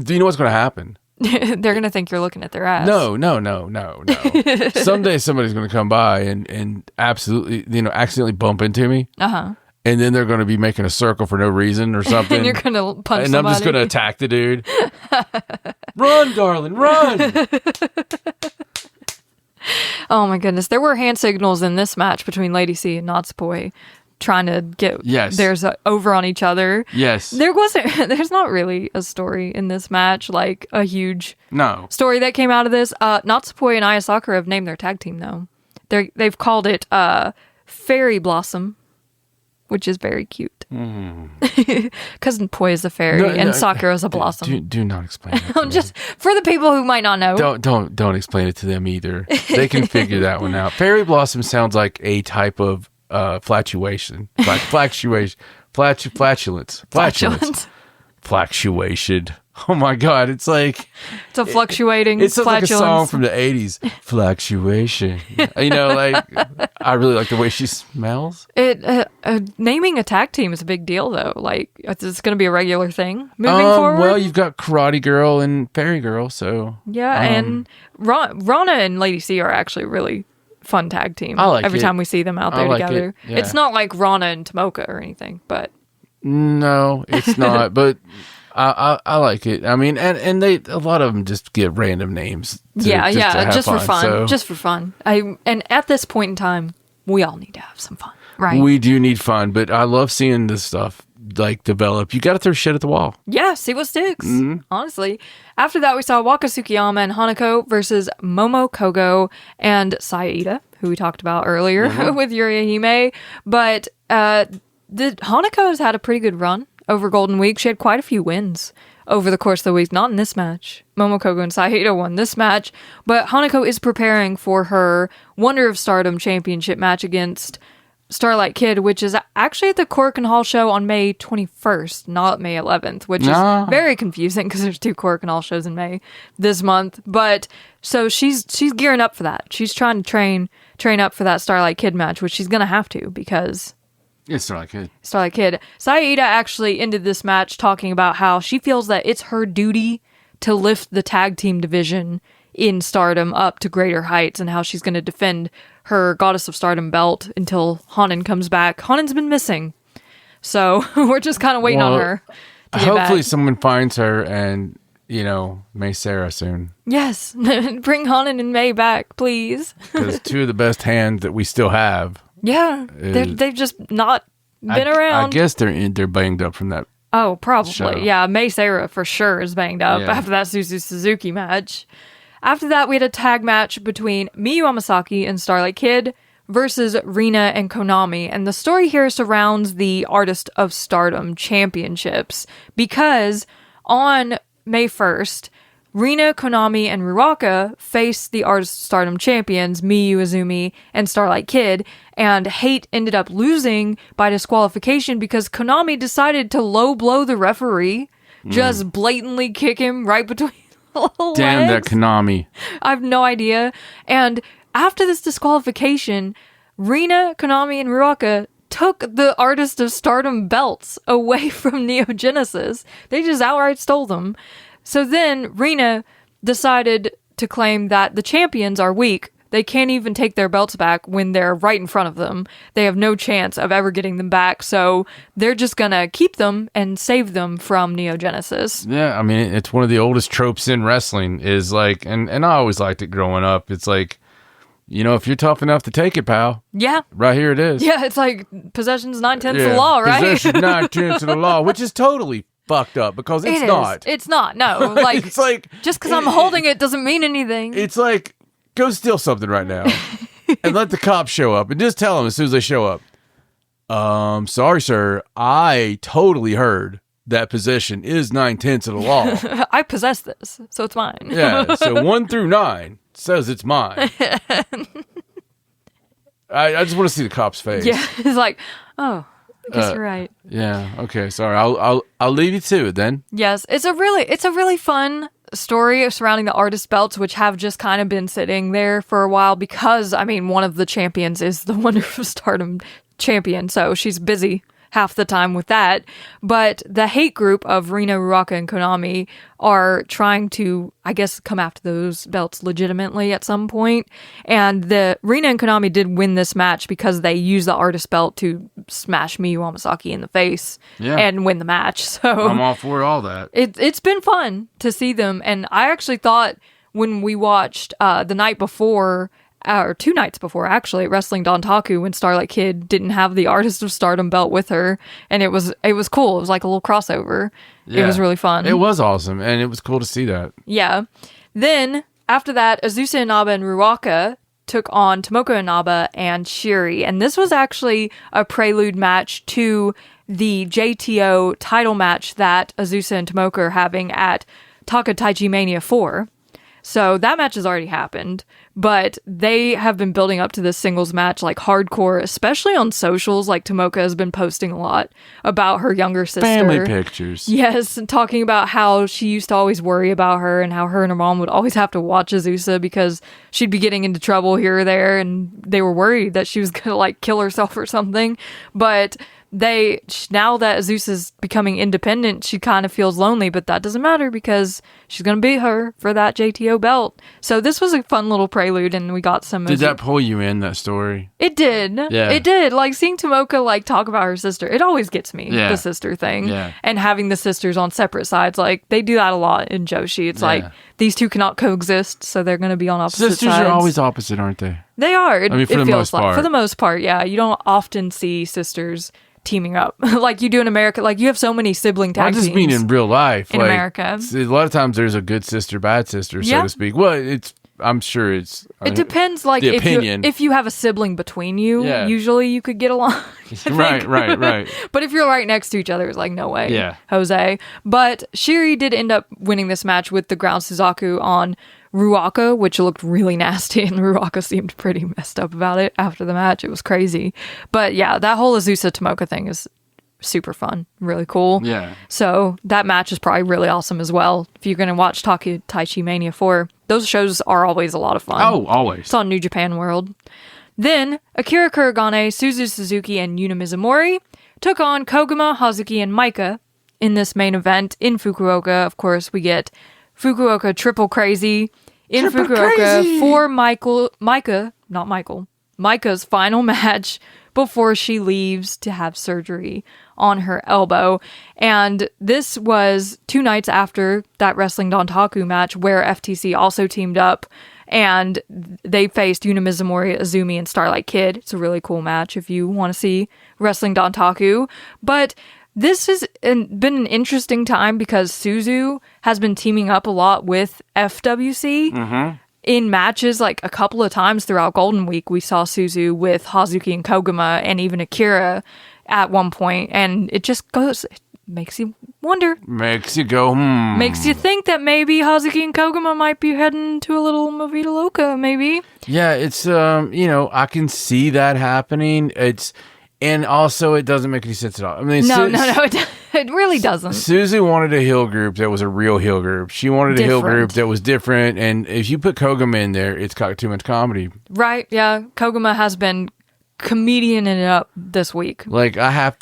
do you know what's going to happen? They're going to think you're looking at their ass. No. Someday somebody's going to come by and absolutely, accidentally bump into me. Uh-huh. And then they're going to be making a circle for no reason or something. And you're going to punch and somebody. I'm just going to attack the dude. Run, darling, run! Oh my goodness. There were hand signals in this match between Lady C and Natsupoi trying to get theirs over on each other. Yes. There's not really a story in this match, like a huge story that came out of this. Natsupoi and Aya Sakura have named their tag team though. They've called it Fairy Blossom, which is very cute. Because Poi is a fairy and Sakura is a blossom. Do not explain it. Just for the people who might not know. Don't explain it to them either. They can figure that one out. Fairy blossom sounds like a type of flatulation. Flatulence. Fluctuation. Oh my God! It's like it's a fluctuating. It sounds like a flatulence. song from the '80s. Fluctuation. Like I really like the way she smells. Naming a tag team is a big deal, though. Like it's going to be a regular thing moving forward. Well, you've got Karate Girl and Fairy Girl, so yeah. And Rana and Lady C are actually a really fun tag team. I like every it. time we see them out there together. Yeah. It's not like Rana and Tomoka or anything, but no, it's not. But I like it. I mean, and they a lot of them just get random names. Just for fun. So. Just for fun. And at this point in time, we all need to have some fun, right? We do need fun, but I love seeing this stuff like develop. You got to throw shit at the wall. Yeah, see what sticks. Honestly, after that, we saw Waka Tsukiyama and Hanako versus Momo Kogo and Saida, who we talked about earlier with Yurihime. But the Hanako has had a pretty good run over Golden Week. She had quite a few wins over the course of the week. Not in this match. Momokogo and Saito won this match, but Hanako is preparing for her Wonder of Stardom championship match against Starlight Kid, which is actually at the Korakuen Hall show on May 21st, not May 11th, which is very confusing because there's 2 Korakuen Hall shows in May this month. But so she's gearing up for that. She's trying to train up for that Starlight Kid match, which she's gonna have to because It's Starlight Kid. Starlight Kid. Saida actually ended this match talking about how she feels that it's her duty to lift the tag team division in Stardom up to greater heights, and how she's going to defend her Goddess of Stardom belt until Hanan comes back. Hanan's been missing, so we're just kind of waiting on her to get Hopefully back. someone finds her and, May Sarah soon. Yes, bring Hanan and May back, please. Because 2 of the best hands that we still have. Yeah, they've just not been around. I guess they're banged up from that. Oh, probably. show. Yeah, May Sarah for sure is banged up after that Suzu Suzuki match. After that, we had a tag match between Miyu Amasaki and Starlight Kid versus Rina and Konami. And the story here surrounds the Artist of Stardom championships because on May 1st, Rina, Konami, and Ruaka faced the Artist of Stardom champions, Miyu Izumi and Starlight Kid, and Hate ended up losing by disqualification because Konami decided to low blow the referee, just blatantly kick him right between the Damn legs. that Konami. I have no idea. And after this disqualification, Rina, Konami, and Ruaka took the Artist of Stardom belts away from Neo Genesis. They just outright stole them. So then Rina decided to claim that the champions are weak. They can't even take their belts back when they're right in front of them. They have no chance of ever getting them back. So they're just going to keep them and save them from Neo Genesis. Yeah, I mean, it's one of the oldest tropes in wrestling is like, and I always liked it growing up. It's like, if you're tough enough to take it, pal, Yeah. right here it is. Yeah, it's like possession's 9/10 of the law, right? Possession 9/10 of the law, which is totally fucked up because it's It is. not. It's not. No. Like, It's like, just because I'm holding it doesn't mean anything. it's like, go steal something right now and let the cops show up and just tell them as soon as they show up. Sorry, sir. I totally heard that possession is 9/10 of the law. I possess this, so it's mine. Yeah, so 1 through 9 says it's mine. I just want to see the cop's face. Yeah, it's like, oh, I guess you're right. Yeah. Okay. Sorry. I'll leave you to it then. Yes, it's a really fun story surrounding the artist belts, which have just kind of been sitting there for a while because, I mean, one of the champions is the Wonder of Stardom champion, so she's busy half the time with that. But the hate group of Rina, Ruaka, and Konami are trying to, I guess, come after those belts legitimately at some point. And the Rina and Konami did win this match because they used the artist belt to smash Miyu Amasaki in the face and win the match. So I'm all for all that. it's been fun to see them. And I actually thought when we watched the night before, or 2 nights before, actually, Wrestling Dontaku, when Starlight Kid didn't have the Artist of Stardom belt with her, and it was cool. It was like a little crossover. It was really fun. It was awesome, and it was cool to see that. Yeah. Then, after that, Azusa Inaba and Ruaka took on Tomoko Inaba and Shiri, and this was actually a prelude match to the JTO title match that Azusa and Tomoko are having at Taka Taichi Mania 4. So that match has already happened, but they have been building up to this singles match like hardcore, especially on socials. Like Tomoka has been posting a lot about her younger sister. Family pictures. Yes, and talking about how she used to always worry about her and how her and her mom would always have to watch Azusa because she'd be getting into trouble here or there, and they were worried that she was gonna like kill herself or something. But now that Azusa's becoming independent, she kind of feels lonely, but that doesn't matter because she's going to beat her for that JTO belt. So this was a fun little prelude, and we got some... Did that pull you in, that story? It did. Yeah. It did. Like, seeing Tomoka, like, talk about her sister, it always gets me, Yeah. the sister thing. Yeah. And having the sisters on separate sides, like, they do that a lot in Joshi. It's like, these two cannot coexist, so they're going to be on opposite Sisters sides. are always opposite, aren't they? They are. I mean, for the feels most part. For the most part, yeah. You don't often see sisters teaming up like you do in America. Like, you have so many sibling tag I just teams. mean in real life. in America. A lot of times there's a good sister, bad sister, so Yeah. to speak. Well, it's I'm sure it's. It depends, like, the opinion. if you have a sibling between you, usually you could get along. Right. But if you're right next to each other, it's like, no way, Yeah. Jose. But Shiri did end up winning this match with the ground Suzaku on Ruaka, which looked really nasty, and Ruaka seemed pretty messed up about it after the match. It was crazy. But yeah, that whole Azusa Tomoka thing is super fun, really cool. Yeah. So that match is probably really awesome as well. If you're going to watch Taichi Mania 4, those shows are always a lot of fun. Oh, always. It's on New Japan World. Then Akira Kuragane, Suzu Suzuki, and Yuna Mizumori took on Koguma, Hazuki, and Maika in this main event in Fukuoka. Of course, we get Fukuoka Triple Crazy in Fukuoka for Maika's final match before she leaves to have surgery on her elbow. And this was 2 nights after that Wrestling Dontaku match where FTC also teamed up and they faced Yuna Mizumori, Azumi, and Starlight Kid. It's a really cool match if you want to see Wrestling Dontaku. But this has been an interesting time because Suzu has been teaming up a lot with FWC. In matches, like a couple of times throughout Golden Week, we saw Suzu with Hazuki and Koguma and even Akira at one point, and it just goes, it makes you wonder. Makes you go, Makes you think that maybe Hazuki and Koguma might be heading to a little Movida Loca, maybe. Yeah, it's, I can see that happening. And also, it doesn't make any sense at all. I mean, No, it really doesn't. Susie wanted a heel group that was a real heel group. She wanted a heel group that was different. And if you put Koguma in there, it's got too much comedy. Right, yeah. Koguma has been comedianing it up this week. Like, I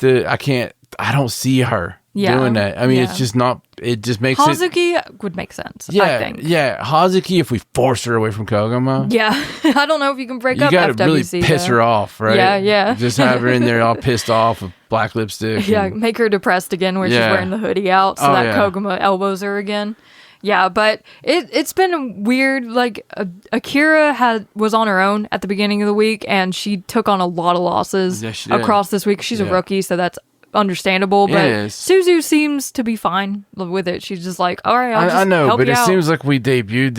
don't see her doing that. I mean, it's just not, it just makes Hazuki would make sense, I think. Yeah, Hazuki, if we force her away from Koguma. Yeah, I don't know if you can break up FWC. You gotta really piss her off, right? Yeah. Just have her in there all pissed off with black lipstick. Yeah, make her depressed again where she's wearing the hoodie out so that Koguma elbows her again. Yeah, but it's been weird. Like, Akira was on her own at the beginning of the week, and she took on a lot of losses across this week. She's a rookie, so that's understandable, but Suzu seems to be fine with it. She's just like, all right, I know, help but you it out. Seems like we debuted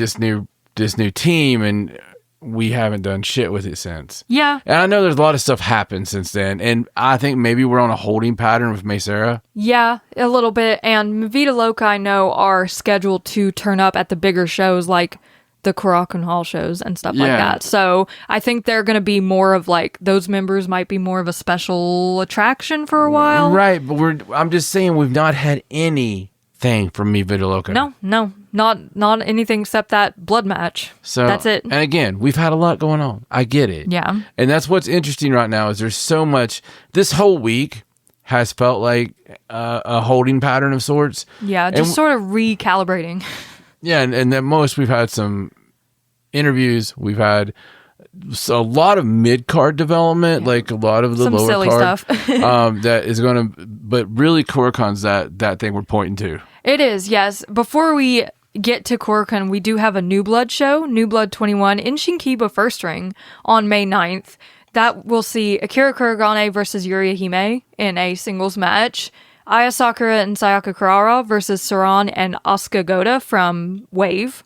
this new team and we haven't done shit with it since. Yeah, and I know there's a lot of stuff happened since then, and I think maybe we're on a holding pattern with Meisera. Yeah, a little bit. And Movida Loca, I know, are scheduled to turn up at the bigger shows like the Korakuen Hall shows and stuff like that. So I think they're going to be more of like, those members might be more of a special attraction for a while. Right, but I'm just saying we've not had anything from Movida Loca. No, not anything except that blood match. So that's it. And again, we've had a lot going on. I get it. Yeah. And that's what's interesting right now is there's so much, this whole week has felt like a holding pattern of sorts. Yeah, just sort of recalibrating. Yeah, and at most we've had some interviews. We've had a lot of mid-card development, like a lot of the some lower silly card stuff. that is going to, but really Korakuen's that thing we're pointing to. It is, yes. Before we get to Korakuen, we do have a New Blood show, New Blood 21 in Shinkiba First Ring on May 9th. That will see Akira Kuragane versus Yuria Hime in a singles match. Aya Sakura and Sayaka Kurara versus Saran and Asuka Goda from Wave.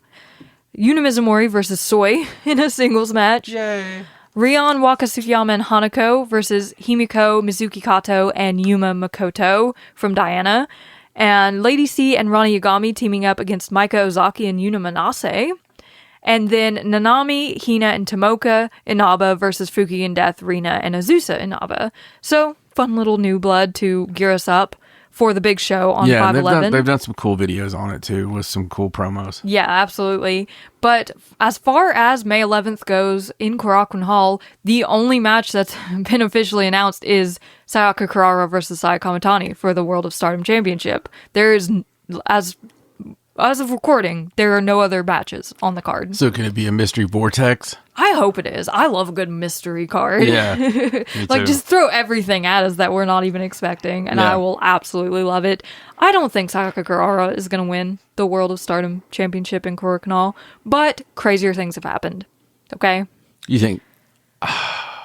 Yuna Mizumori versus Soy in a singles match. Yay. Rion Wakasukiyama and Hanako versus Himiko Mizuki Kato and Yuma Makoto from Diana. And Lady C and Rani Yagami teaming up against Maika Ozaki and Yuna Manase. And then Nanami, Hina, and Tomoka Inaba versus Fuki and Death, Rina, and Azusa Inaba. So, fun little new blood to gear us up for the big show on 5/11. They've done some cool videos on it too, with some cool promos. Yeah, absolutely. But as far as May 11th goes in Korakuen Hall, the only match that's been officially announced is Sayaka Kurara versus Saya Kamitani for the World of Stardom Championship. There is, as of recording, there are no other matches on the card. So can it be a mystery vortex? I hope it is. I love a good mystery card. Yeah. Like, just throw everything at us that we're not even expecting, and I will absolutely love it. I don't think Sayaka Kurara is going to win the World of Stardom Championship in Korakuen Hall, but crazier things have happened. Okay? You think... I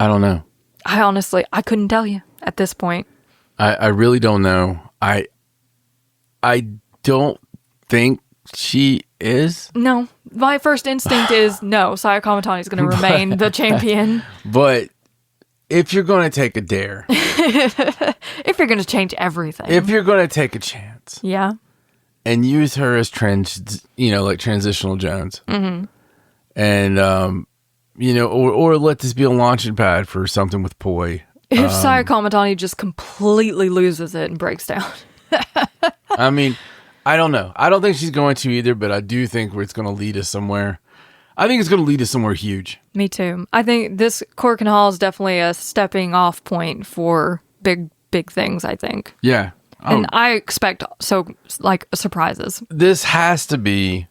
don't know. I couldn't tell you at this point. I really don't know. I don't think she is. No. My first instinct is no, Saya Kamatani is going to remain the champion. But if you're going to take a dare, If you're going to change everything. if you're going to take a chance Yeah. and use her as like transitional Jones, and or let this be a launching pad for something with Poi. If Saya Kamatani just completely loses it and breaks down. I mean, I don't know. I don't think she's going to either, but I do think it's going to lead us somewhere. I think it's going to lead us somewhere huge. Me too. I think this Cork and Hall is definitely a stepping off point for big things, I think. Yeah. And I expect surprises. This has to be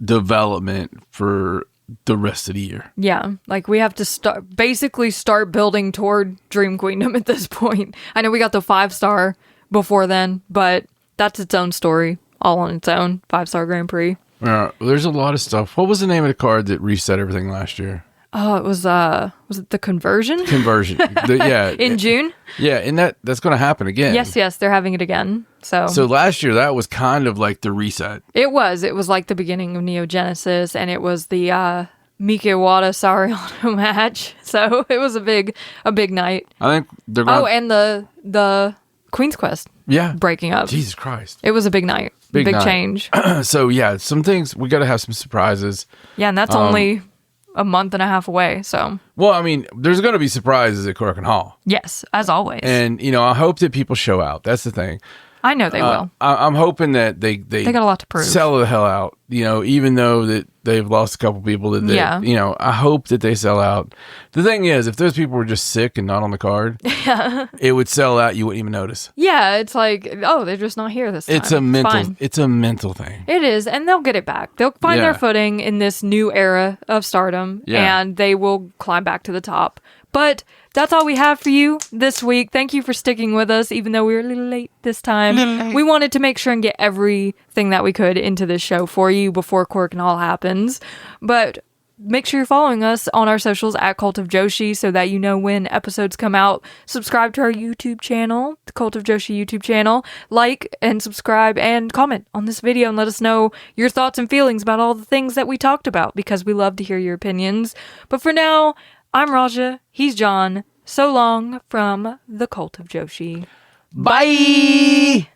development for the rest of the year. Yeah, like we have to start building toward Dream Queendom at this point. I know we got the 5-star before then, but that's its own story, all on its own. 5-star Grand Prix. There's a lot of stuff. What was the name of the card that reset everything last year? Oh, it was it the conversion? Conversion. In June? Yeah, and that's going to happen again. Yes, they're having it again. So last year, that was kind of like the reset. It was like the beginning of Neo Genesis, and it was the Mika Iwata Sariano match. So it was a big night. I think they're going. Oh, and the Queen's Quest. Yeah. Breaking up. Jesus Christ. It was a big night. Big night. change. So yeah, some things we got to have some surprises. Yeah, and that's only a month and a half away. So well, I mean, there's going to be surprises at Cork and Hall. yes, as always. And I hope that people show out. That's the thing. I know they will. I'm hoping that they got a lot to prove. Sell the hell out. Even though that they've lost a couple people. I hope that they sell out. The thing is, if those people were just sick and not on the card, it would sell out. You wouldn't even notice. Yeah, it's like, oh, they're just not here this time. It's a mental. Fine. It's a mental thing. It is, and they'll get it back. They'll find their footing in this new era of Stardom, and they will climb back to the top. But that's all we have for you this week. Thank you for sticking with us, even though we were a little late this time. We wanted to make sure and get everything that we could into this show for you before Cork and Hall happens. But make sure you're following us on our socials at Cult of Joshi so that you know when episodes come out. Subscribe to our YouTube channel, the Cult of Joshi YouTube channel. Like and subscribe and comment on this video and let us know your thoughts and feelings about all the things that we talked about, because we love to hear your opinions. But for now, I'm Raja. He's John. So long from the Cult of Joshi. Bye.